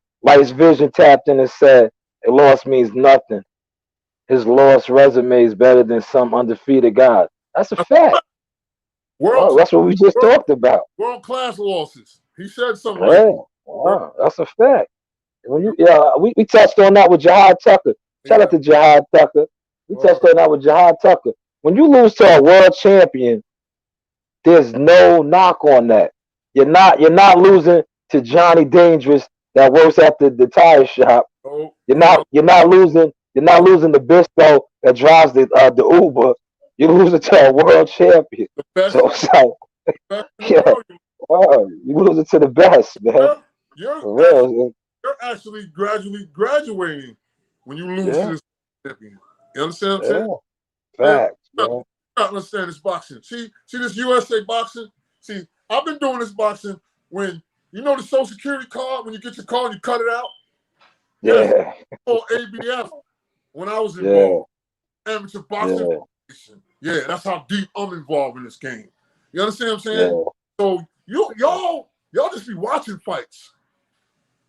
A: tapped in and said, a loss means nothing. His lost resume is better than some undefeated guy. That's a fact.
B: World,
A: That's what we just talked about.
B: World class losses. He said something like
A: that. That's a fact. When we touched on that with Jihad Tucker. Shout out to Jihad Tucker. We touched on that with Jihad Tucker. When you lose to a world champion, there's no knock on that. You're not losing to Johnny Dangerous that works at the tire shop. You're not losing to Bisco that drives the Uber. You're losing to a world champion. You losing to the best, man.
B: You're actually graduating when you lose to this champion. You understand what I'm saying?
A: Facts,
B: man. I don't understand this boxing. See this USA boxing? See, I've been doing this boxing when, you know the Social Security card, when you get your card, you cut it out?
A: Yeah.
B: Or ABF when I was involved. Amateur boxing. Yeah, that's how deep I'm involved in this game. You understand what I'm saying? So y'all just be watching fights.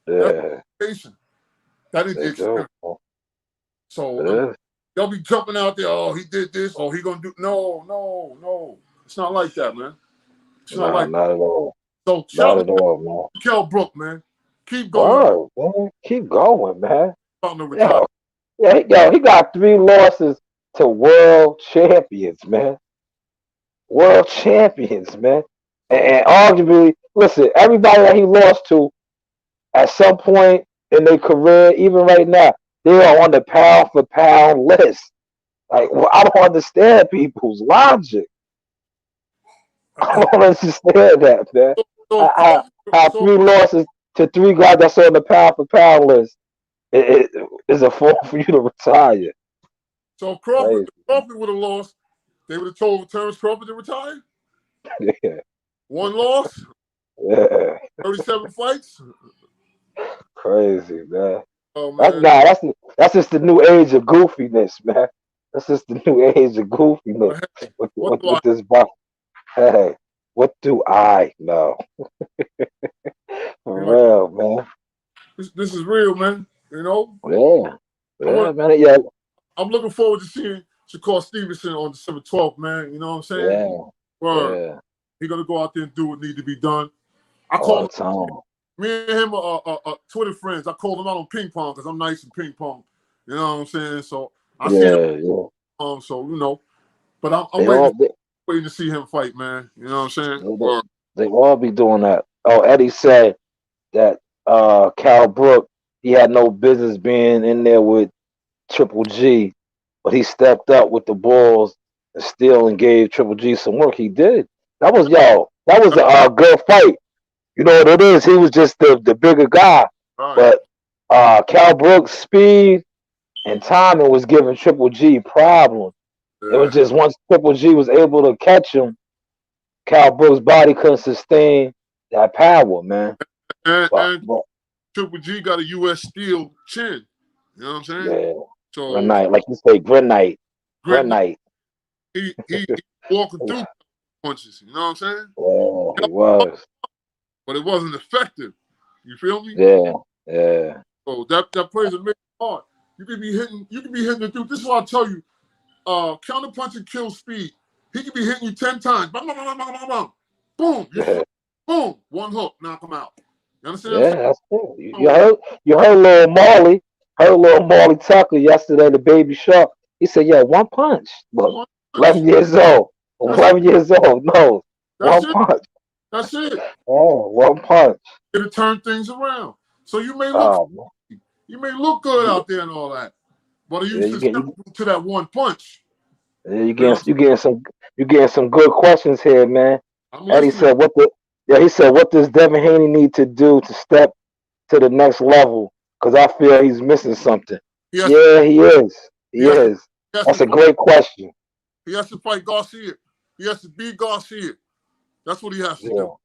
B: That is the experience. So y'all be jumping out there, oh, he did this, oh, he gonna do no. It's not like that, man. It's not
A: at all.
B: So
A: not at all, man.
B: Kell Brook, man. Keep going.
A: Man. Keep going, man.
B: Yo,
A: he got 3 losses to world champions, man. World champions, man. And arguably, listen, everybody that he lost to at some point in their career, even right now, they are on the pound for pound list. Like, I don't understand people's logic. I don't understand that, man. How 3 losses to 3 guys that's on the pound for pound list is a form for you to retire.
B: So if Crawford would have lost, they would have told Terrence Crawford to retire?
A: Yeah.
B: 1 loss?
A: Yeah.
B: 37 fights?
A: Crazy, man.
B: Oh, man.
A: That's just the new age of goofiness, man. That's just the new age of goofiness with this box. Hey, what do I know? For real, man.
B: This is real, man. You know?
A: Man. Yeah.
B: I'm looking forward to seeing Shakur Stevenson on December 12th, man. You know what I'm saying?
A: Yeah.
B: He's going to go out there and do what needs to be done. Me and him are Twitter friends. I called him out on ping pong because I'm nice in ping pong. You know what I'm saying? So I see him. So, you know. But I'm waiting to see him fight, man. You know what I'm saying?
A: They all be doing that. Oh, Eddie said that Kell Brook, he had no business being in there with Triple G, but he stepped up with the balls and still and gave Triple G some work. He did. That was a good fight. You know what it is? He was just the bigger guy. Right. But Kell Brook's speed and timing was giving Triple G problems. It was just once Triple G was able to catch him, Kell Brook's body couldn't sustain that power, man.
B: And Triple G got a U.S. Steel chin. You know what I'm saying?
A: Yeah.
B: So
A: Granite, like you say, Granite.
B: He walking through punches. You know what I'm saying?
A: Yeah, it was.
B: But it wasn't effective. You feel me?
A: Yeah.
B: So that plays a major part. You can be hitting the dude. This is what I tell you. Counter punching kills speed. He could be hitting you 10 times. Bang, bang, bang, bang, bang, bang. Boom. Boom. 1 hook, knock him out. You understand?
A: Yeah, that's cool. You heard Lil Marley. Heard Lil Marley Tucker yesterday, the Baby Shark. He said, yeah, 1 punch. Look, 11 years old. 11 years old. No. 1 punch.
B: That's it.
A: Oh, 1 punch.
B: It'll turn things around. So you may look good out there and all that. But are you susceptible to that 1 punch?
A: Yeah, you getting some good questions here, man. Eddie said he said, what does Devin Haney need to do to step to the next level? Because I feel he's missing something. He is. He is. That's a great question.
B: He has to fight Garcia. He has to beat Garcia. That's what he has to do.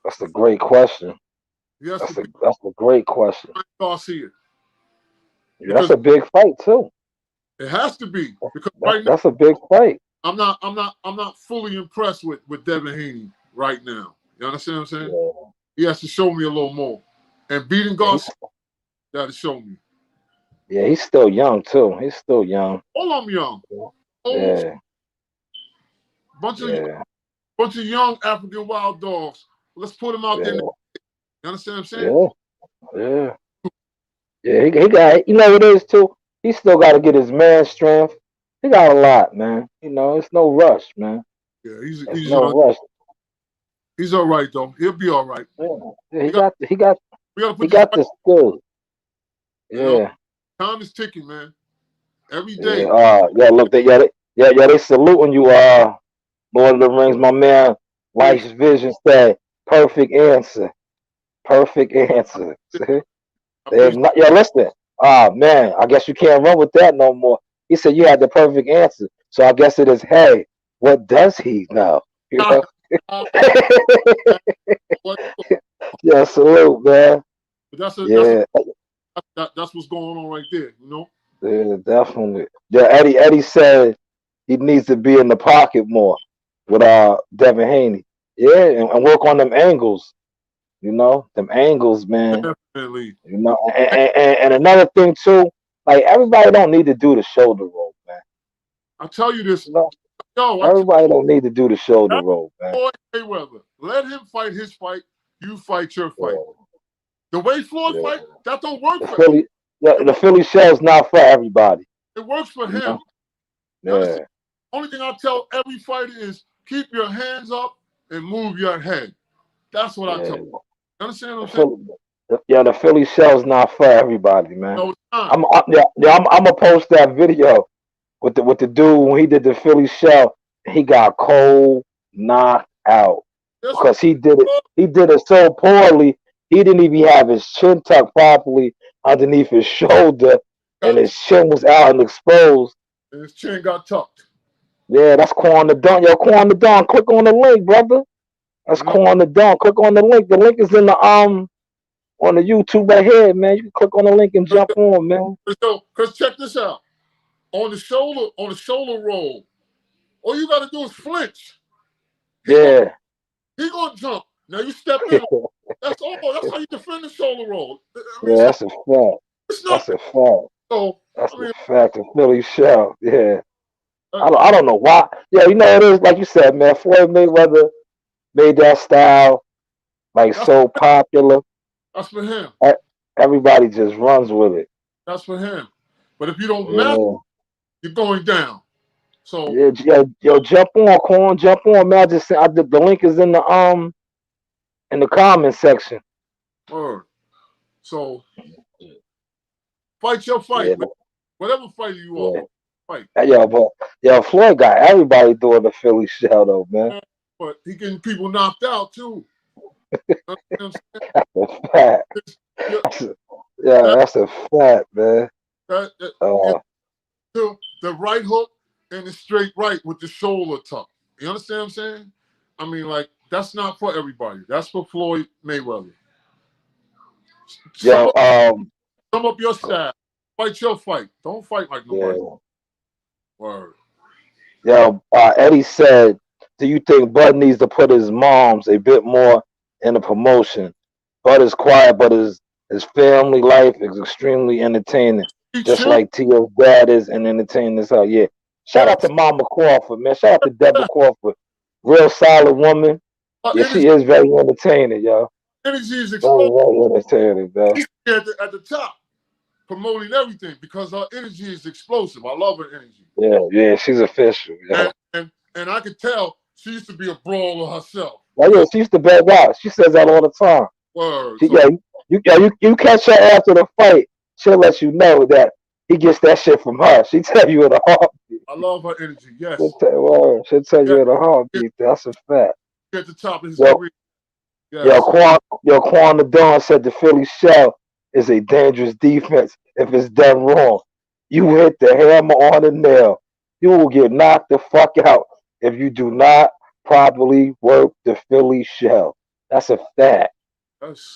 A: That's a great question. That's a great question.
B: Garcia.
A: Yeah, that's a big fight too.
B: It has to be because
A: that's a big fight.
B: I'm not fully impressed with Devin Haney right now. You understand what I'm saying?
A: Yeah.
B: He has to show me a little more. And beating Garcia, got to show me.
A: Yeah, he's still young too. He's still young.
B: All of them young.
A: Yeah.
B: Bunch of young African wild dogs. Let's put them out there. You understand what I'm saying?
A: Yeah. He got, you know what it is too? He still got to get his man strength. He got a lot, man. You know, it's no rush, man.
B: Yeah,
A: It's no rush.
B: He's all right though. He'll be all right.
A: Yeah, he got the skills. Yeah.
B: You know, time is ticking, man. Every day.
A: Look, they saluting you. Lord of the Rings, my man. Life's Vision said, "Perfect answer, perfect answer." Listen. Man, I guess you can't run with that no more. He said you had the perfect answer, so I guess it is. Hey, what does he know? You know. Yeah, salute, man.
B: But that's what's going on right there, you know.
A: Yeah, definitely. Yeah, Eddie said he needs to be in the pocket more with Devin Haney. Yeah, and work on them angles. You know, them angles, man.
B: Definitely.
A: You know, and another thing too, like everybody don't need to do the shoulder roll, man.
B: I'll tell you this.
A: You know, everybody don't need to do the shoulder roll, man.
B: Floyd Mayweather, let him fight his fight. You fight your fight. The way Floyd fight, that don't work for him.
A: The Philly shell's not for everybody.
B: It works for him.
A: Yeah.
B: Only thing I tell every fighter is keep your hands up and move your head. That's what I tell you. You understand what I'm saying?
A: The Philly shell's not for everybody, man.
B: No,
A: I'm gonna post that video with the dude when he did the Philly shell. He got cold knocked out because he did it so poorly. He didn't even have his chin tucked properly underneath his shoulder, and his chin was out and exposed.
B: And his chin got tucked.
A: Yeah, that's Quan the Don. Yo, Quan the Don, click on the link, brother. That's Quan the Don. Click on the link. The link is in the on the YouTube right here, man. You can click on the link and jump on, man.
B: So, cause check this out. On the shoulder roll, all you gotta do is flinch. He gonna jump. Now you step in. That's all. That's how you defend the shoulder roll.
A: That's a fact. That's a fact.
B: So
A: that's a fact. The Philly shell. Yeah. I don't know why. Yeah, you know it is like you said, man. Floyd Mayweather made that style like so popular.
B: That's for him.
A: Everybody just runs with it.
B: That's for him. But if you don't master, you're going down. So
A: yo, jump on, Corn, jump on, man. The link is in the comment section.
B: So fight your fight, man. Whatever fight you want. Fight.
A: Yo, Floyd got everybody doing the Philly shell though, man.
B: But he getting people knocked out too.
A: That's a fact. That's a fact, man.
B: The right hook and the straight right with the shoulder tuck. You understand what I'm saying? I mean, like, that's not for everybody. That's for Floyd Mayweather. Sum up your style. Fight your fight. Don't fight like nobody. Word.
A: Yo, Eddie said, do you think Bud needs to put his moms a bit more in the promotion? Bud is quiet, but his family life is extremely entertaining. Just like T.O.'s dad is and entertaining as hell. Yeah. Shout out to Mama Crawford, man. Shout out to Deborah Crawford. Real solid woman. Yeah, she is very entertaining, yo.
B: Energy is explosive.
A: Very entertaining, man.
B: She's at the top, promoting everything because her energy is explosive. I love her energy.
A: Yeah, she's official. Yeah.
B: And I could tell she used to be a brawler herself.
A: Yeah, she used to beg out. She says that all the time.
B: Word.
A: You catch her after the fight. She'll let you know that he gets that shit from her. She tell you in a heartbeat.
B: I love her energy. Yes.
A: She'll tell you in a heartbeat. That's a fact.
B: At the top of his career.
A: Yes. Quan the Dawn said the Philly shell is a dangerous defense if it's done wrong. You hit the hammer on the nail. You will get knocked the fuck out if you do not properly work the Philly shell. That's a fact.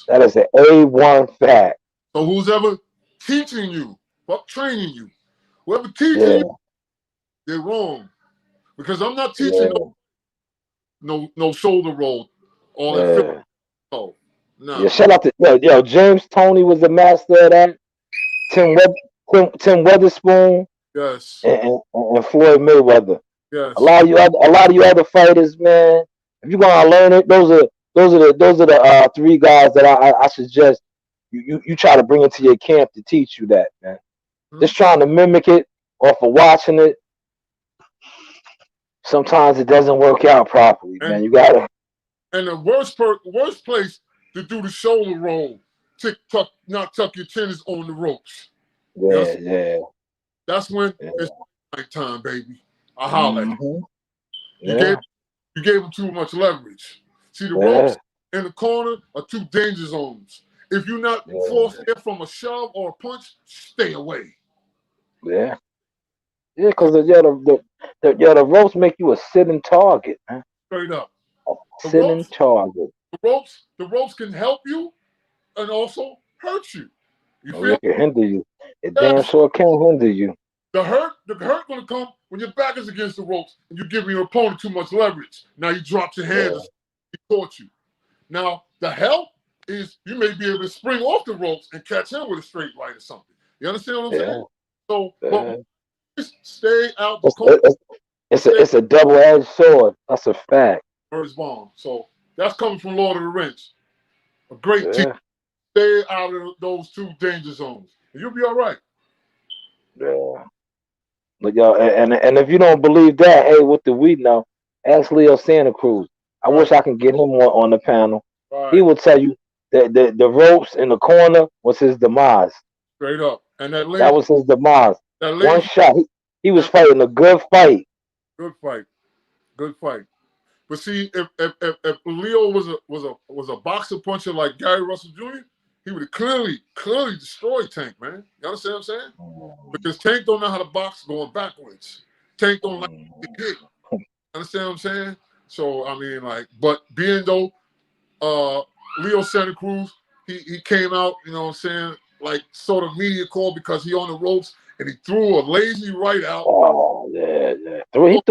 A: That is an A1 fact.
B: So who's ever teaching you, training you, whoever teaching you, they're wrong. because I'm not teaching no shoulder roll, all that. Oh, no.
A: Yeah, shout out to James Toney was the master of that. Tim Weatherspoon.
B: Yes.
A: And Floyd Mayweather.
B: Yes.
A: A lot of you other fighters, man. If you're gonna learn it, those are the three guys that I suggest you try to bring into your camp to teach you that, man. Mm-hmm. Just trying to mimic it off of watching it. Sometimes it doesn't work out properly, man. You gotta.
B: And the worst place to do the shoulder roll, not tuck your chin is on the ropes.
A: Yeah.
B: That's when it's night time, baby. I holler at you. You gave him too much leverage. See, the ropes in the corner are two danger zones. If you're not forced there from a shove or a punch, stay away.
A: Yeah, because the ropes make you a sitting target, man.
B: Straight up.
A: Sitting target.
B: The ropes can help you and also hurt you. You feel?
A: It can hinder you. It damn sure can hinder you.
B: The hurt gonna come when your back is against the ropes and you give your opponent too much leverage. Now you drop your hands, he caught you. Now the help is you may be able to spring off the ropes and catch him with a straight right or something. You understand what I'm saying? So but just stay out the corner.
A: It's a double-edged sword. That's a fact.
B: First bomb. So that's coming from Lord of the Rings. A great team. Stay out of those two danger zones. And you'll be all right.
A: Yeah. But and if you don't believe that, hey, what do we know? Ask Leo Santa Cruz. I wish I could get him on the panel. Right. He will tell you that the ropes in the corner was his demise.
B: Straight up. And that
A: was his demise. One shot. He was fighting a good fight.
B: Good fight. But see, if Leo was a boxer puncher like Gary Russell Jr., he would have clearly destroyed Tank, man. You understand what I'm saying? Because Tank don't know how to box going backwards. Tank don't like to get hit. Understand what I'm saying? So I mean, but being though Leo Santa Cruz, he came out, you know what I'm saying, sort of media call because he on the ropes and he threw a lazy right out.
A: Oh yeah. He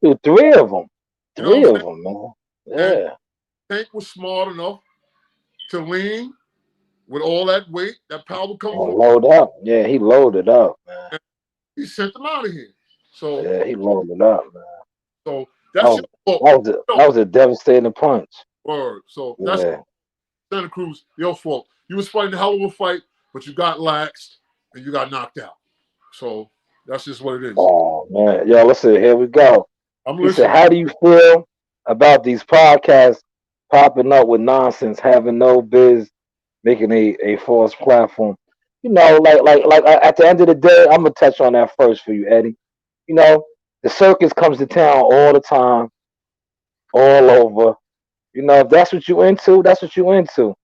A: threw three of them. Three of them, man. Yeah.
B: And Tank was smart enough to lean with all that weight, that power coming from.
A: Load up. Yeah, he loaded up, man.
B: And he sent them out of here. So
A: yeah, he loaded up, man.
B: So that's
A: that was a devastating punch.
B: Word. So that's Santa Cruz, your fault. You was fighting a hell of a fight, but you got laxed and you got knocked out. So that's just what it is.
A: Oh man. Yo, listen, here we go.
B: I'm
A: he
B: listening.
A: said, how do you feel about these podcasts popping up with nonsense, having no biz, making a false platform? You know, like at the end of the day, I'm gonna touch on that first for you, Eddie. You know, the circus comes to town all the time, all over. You know, if that's what you into, that's what you into.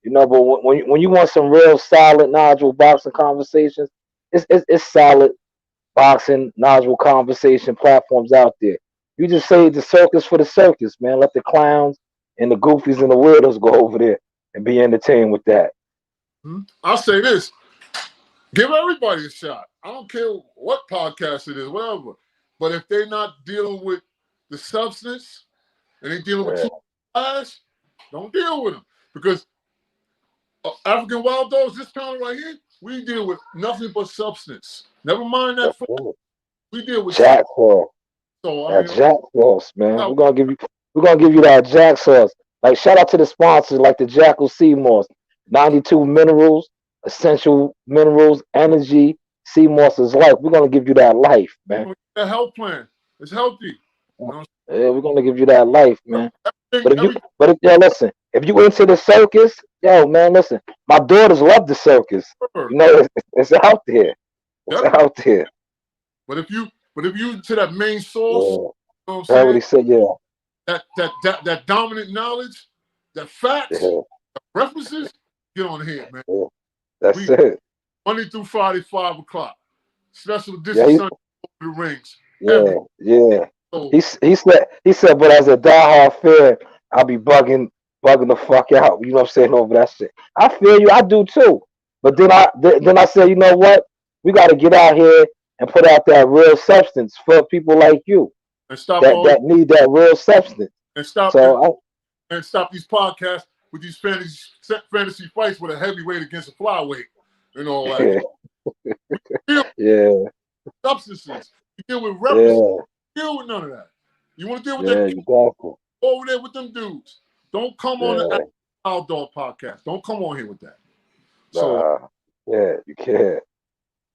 A: You know, but when you want some real solid, knowledgeable boxing conversations, it's solid boxing, knowledgeable conversation platforms out there. You just say the circus for the circus, man. Let the clowns and the goofies and the weirdos go over there and be entertained with that.
B: I'll say this. Give everybody a shot. I don't care what podcast it is, whatever. But if they're not dealing with the substance and they're dealing with two guys, don't deal with them. Because African Wild Dogs, this panel right here, we deal with nothing but substance. Never mind that. We deal with
A: Jack sauce.
B: So
A: that Jack sauce, man. We're gonna give you that Jack sauce. Like shout out to the sponsors like the Jackal Sea Moss, 92 minerals, essential minerals, energy. Sea Moss is life. We're gonna give you that life, man.
B: A health plan. It's healthy. You know?
A: Yeah, we're gonna give you that life, man. Listen, if you into the circus, yo, man, listen. My daughters love the circus. You know, it's out there. It's out there.
B: But if you to that main source, you know what I'm
A: saying? What he said,
B: that dominant knowledge, that facts, the references, get on here, man.
A: Yeah. That's it.
B: Monday through Friday, 5 o'clock. Special edition Sunday the rings.
A: Yeah. So, he said, but as a diehard fan, I'll be bugging the fuck out. You know what I'm saying, over that shit. I feel you, I do too. But then I said, you know what? We gotta get out here and put out that real substance for people like you.
B: and stop
A: that need that real substance.
B: And stop
A: So
B: and stop these podcasts with these fantasy fights with a heavyweight against a flyweight and all that.
A: Yeah.
B: Substances. You deal with reps. You deal with none of that. You want to deal with that?
A: Exactly.
B: Over there with them dudes. Don't come on the Wild Dog podcast. Don't come on here with that. So
A: you can't.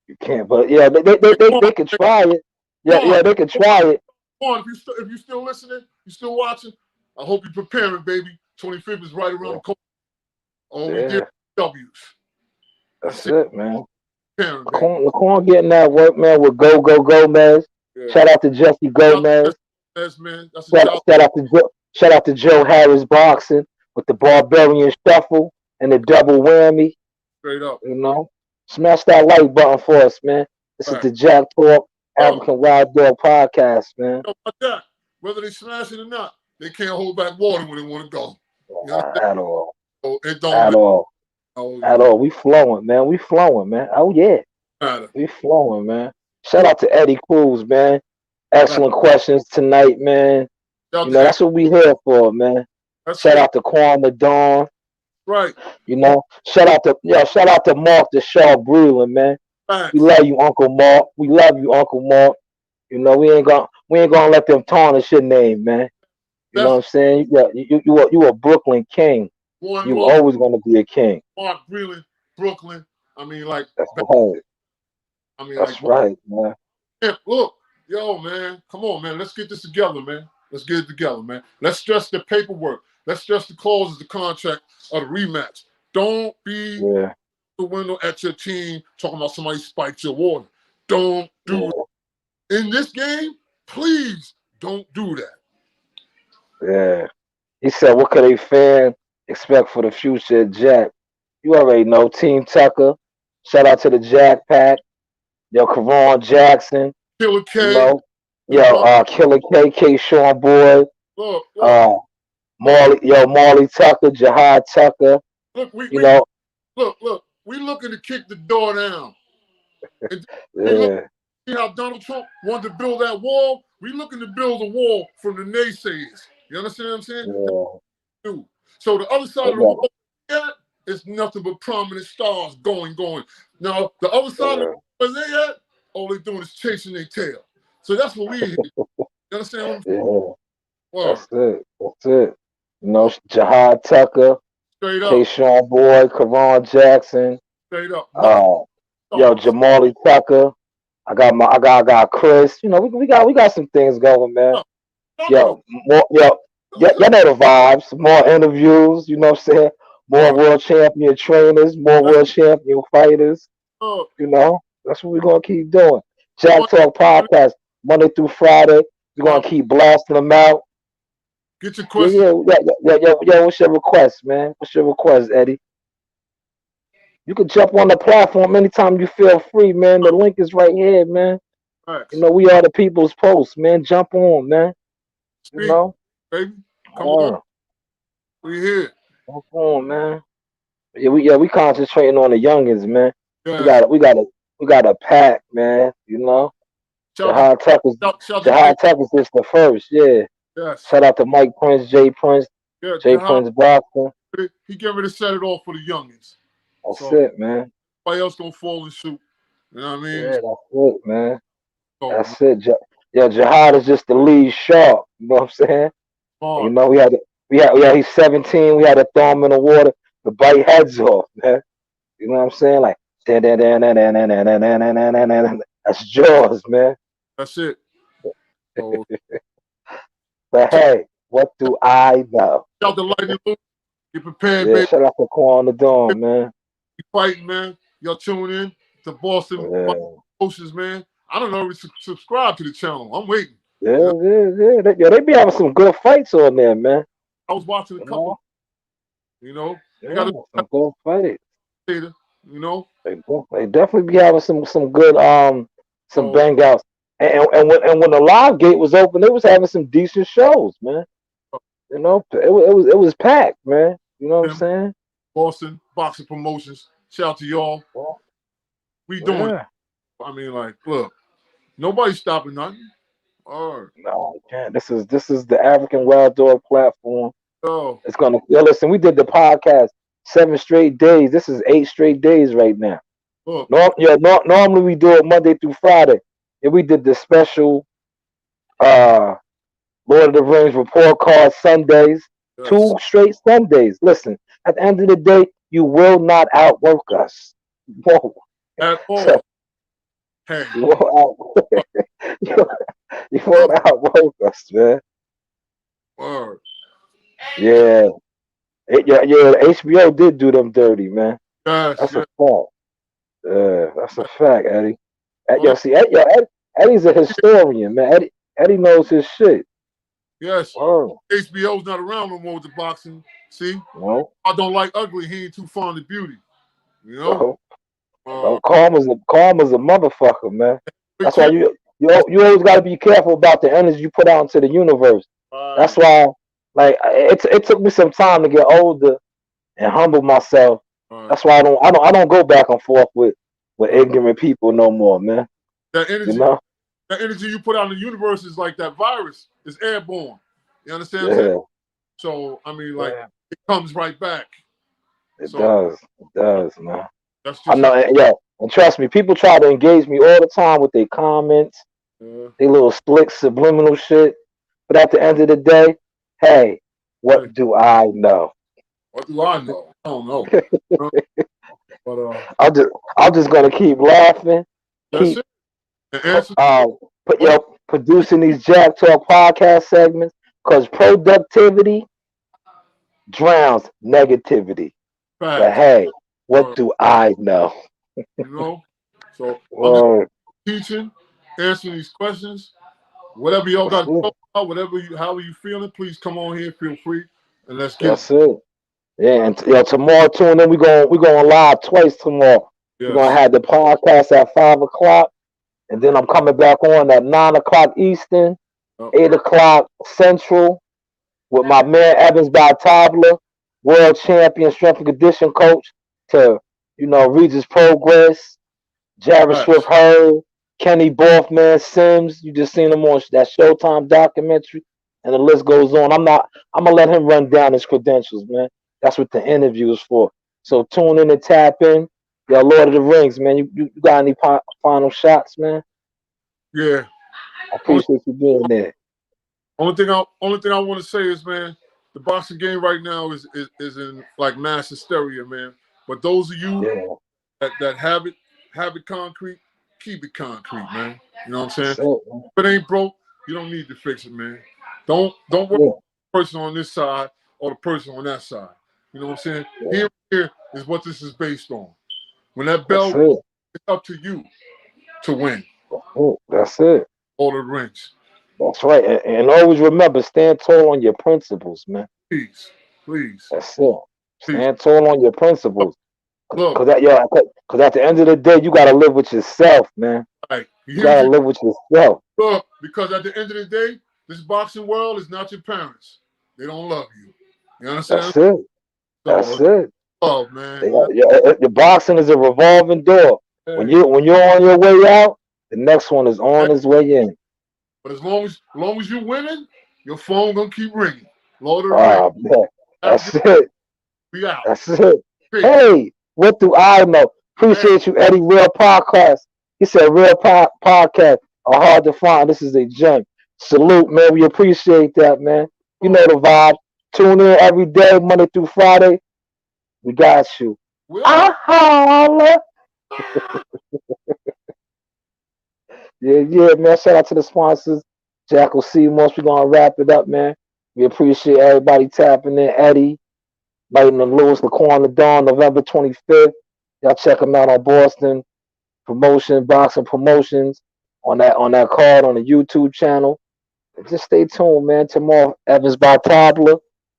A: You can't. But yeah, they can try it. Yeah, they can try it.
B: If you're still listening, you still watching, I hope you're preparing, baby. 25th is right around the corner. Oh, we did W's.
A: That's it, man.
B: Laquan
A: getting that work, man, with Go Gomez. Yeah. Shout out to Jesse Gomez.
B: Man.
A: Shout out to Joe Harris Boxing with the Barbarian Shuffle and the double whammy.
B: Straight up.
A: You know? Smash that like button for us, man. This is the Jak Talk African Wild Dog Podcast, man.
B: Whether they smash it or not, they can't hold back water when they want to go.
A: You know at all.
B: So it don't
A: at all. At all. We flowing, man. Oh, yeah. We flowing, man. Shout out to Eddie Cruz, man. Excellent questions tonight, man. That's what we here for, man. Shout out to Quan the Dawn.
B: Right.
A: Shout out to Mark the Shaw Breland, man.
B: Right.
A: We love you, Uncle Mark. We ain't gonna let them tarnish your name, man. You know what I'm saying? You a Brooklyn king. You always gonna be a king.
B: Mark Breland, Brooklyn. I mean, like
A: that's right.
B: That's
A: right, man.
B: Yeah, look, man, come on, man. Let's get this together, man. Let's stress the paperwork. Let's stress the clauses, the contract, or the rematch. Don't be the window at your team talking about somebody spiked your water. Don't do it. In this game, please don't do that.
A: Yeah. He said, what could a fan expect for the future of Jak? You already know. Team Tucker. Shout out to the Jak Pack. Karon Jackson.
B: Killer K.
A: Killer K, Sean Boyd.
B: Look.
A: Marley Tucker, Jihad Tucker.
B: Look, we looking to kick the door down. See how Donald Trump wanted to build that wall? We looking to build a wall from the naysayers. You understand what I'm saying? Yeah. So the other side of the wall is nothing but prominent stars going. Now, the other side of the wall, where they at, all they doing is chasing their tail. So that's what we hear. You understand what I'm saying?
A: That's it. Jihad Tucker,
B: straight up.
A: K-Sean Boyd, Karon Jackson.
B: Straight up.
A: Jamali Tucker. I got Chris. We got some things going, man. Y'all know the vibes. More interviews. You know what I'm saying? More world champion trainers. More world champion fighters. That's what we're gonna keep doing. Jak Talk Podcast, Monday through Friday. We're gonna keep blasting them out.
B: Get your question.
A: Yeah. What's your request, man? What's your request, Eddie? You can jump on the platform anytime you feel free, man. The link is right here, man.
B: Right.
A: We are the people's post, man. Jump on, man.
B: Baby, come on. We here.
A: Jump on, man. We concentrating on the youngins, man.
B: Yeah.
A: We got a pack, man. Jihad Tucker's just the first, yeah.
B: Yes.
A: Shout out to Mike Prince, Jay Prince, Prince Boxing.
B: He getting ready to set it off for the youngins.
A: That's it, man.
B: Nobody else gonna fall and shoot. You know what I mean?
A: Yeah, that's it, man. That's it. Jihad is just the lead shark. You know what I'm saying? He's 17. We had to throw him in the water to bite heads off, man. You know what I'm saying? Like, that's Jaws, man.
B: That's it.
A: But hey, what do I know?
B: Shout out to Lightning Luke. Get prepared, baby.
A: Shout out to Quan the Dawn, man.
B: Keep fighting, man. Y'all tune in to Boston Potions, man. I don't know if you subscribe to the channel. I'm waiting.
A: Yeah. They be having some good fights on there, man.
B: I was watching a couple.
A: They got some good fights. They definitely be having some good bang outs. And when the live gate was open, they was having some decent shows, man. It was packed, man. You know what I'm saying?
B: Boston Boxing Promotions. Shout out to y'all. We doing it. I mean, like, look, nobody's stopping nothing. All right.
A: No, I can't. This is the African Wild Dog platform.
B: Oh,
A: It's gonna listen. We did the podcast 7 straight days. This is 8 straight days right now.
B: look.
A: Normally we do it Monday through Friday, and we did the special uh Lord of the Rings report card Sundays.
B: Yes.
A: 2 straight Sundays. Listen, at the end of the day, you will not outwork us. Whoa.
B: At all. Hey.
A: You won't out, you, you
B: Uh,
A: won't outwork us, man.
B: all right.
A: Yeah. Yeah, the HBO did do them dirty, man.
B: Yes.
A: That's a
B: Yes.
A: fact. That's a fact, Eddie.
B: Well,
A: Yo, see, Eddie's a historian, man. Eddie knows his shit.
B: yes.
A: Oh,
B: HBO's not around no more with the boxing. See,
A: no,
B: I don't like ugly. He ain't too fond of beauty. You know.
A: no,
B: Uh,
A: no. Karma's a motherfucker, man.
B: we
A: That's why
B: can't.
A: you always got to be careful about the energy you put out into the universe. That's
B: Right.
A: why, like, it took me some time to get older and humble myself.
B: Right.
A: That's why I don't go back and forth with
B: Right.
A: ignorant people no more, man.
B: That
A: You
B: energy.
A: know?
B: That energy you put out in the universe is like that virus. It's airborne. You understand what I'm saying?
A: Yeah,
B: So I mean, like
A: yeah.
B: it comes right back.
A: It
B: So
A: does. It does, man.
B: that's
A: I
B: just how.
A: know, and trust me, people try to engage me all the time with their comments,
B: Uh,
A: they little slick subliminal shit. But at the end of the day, hey,
B: hey,
A: what do I know?
B: what do I know? I don't know. Uh, But
A: I'm just, I'm just gonna keep laughing,
B: that's
A: keep
B: it. And answer.
A: put
B: Wait.
A: producing these Jak Talk podcast segments, cause productivity drowns negativity. But
B: Facts.
A: hey, what
B: Uh,
A: do I know?
B: you know. So I'm just
A: Word.
B: teaching, answering these questions. Whatever y'all
A: That's
B: got to
A: it.
B: talk about, however you feeling, please come on here. Feel free, and let's get it.
A: That's it. Yeah, and tomorrow tune in. We going live twice tomorrow. We're gonna
B: Yes.
A: have the podcast at 5 o'clock, and then I'm coming back on at 9 o'clock Eastern,
B: Uh,
A: 8 o'clock Central, with my man Evans Tabla, world champion strength and condition coach, to Regis Progress, Jared Swift
B: facts.
A: Hurd, Kenny Boffman Sims. You just seen him on that Showtime documentary, and the list goes on. I'm gonna let him run down his credentials, man. That's what the interview is for. So tune in and tap in. Yo, Lord of the Rings, man. You got any final shots, man?
B: Yeah.
A: I
B: Only,
A: appreciate you being there.
B: only thing I want to say is, man, the boxing game right now is in like mass hysteria, man. But those of you
A: Yeah,
B: that have it concrete, keep it concrete, man. You know what I'm saying?
A: that's it, man.
B: If it ain't broke, you don't need to fix it, man. Don't
A: That's
B: worry
A: it.
B: about the person on this side or the person on that side. You know what I'm saying?
A: Yeah,
B: Here is what this is based on. When that
A: that's
B: bell,
A: it.
B: it's up to you to win
A: That's it.
B: all the rings.
A: That's right. And always remember, stand tall on your principles, man.
B: Please, please,
A: That's it.
B: please.
A: Stand tall on your
B: Look,
A: principles.
B: look,
A: Cause at the end of the day, you gotta live with yourself, man.
B: like, you
A: You
B: hear what
A: gotta
B: you
A: live with yourself.
B: look, because at the end of the day, this boxing world is not your parents. They don't love you. You understand?
A: That's it. That's
B: So
A: it.
B: love, man.
A: They
B: You know?
A: got, your boxing is a revolving door. When
B: Hey,
A: you're on your way out, the next one is on
B: hey,
A: his way in.
B: but as long as you winning, your phone gonna keep ringing. Lord of the Rings.
A: Ah, man.
B: Have a good
A: That's it.
B: be out.
A: That's it.
B: Peace.
A: Hey, what do I know?
B: Hey,
A: Appreciate you, Eddie. Real podcast. He said real podcast are hard to find. This is a gem. Salute, man. We appreciate that, man. You know
B: oh,
A: the vibe. Tune in every day, Monday through Friday. We got you.
B: we are.
A: Ah, holla. Yeah, man. Shout out to the sponsors. Jackal C. Moss. We're gonna wrap it up, man. We appreciate everybody tapping in. Eddie, Lighting and Lewis, Laquan the Dawn, November 25th. Y'all check them out on Boston Promotion, Boxing Promotions on that card on the YouTube channel. Just stay tuned, man. Tomorrow, Evans Tabla.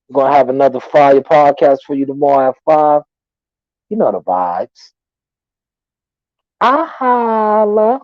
A: We're gonna have another fire podcast for you tomorrow at 5. You know the vibes. I holla.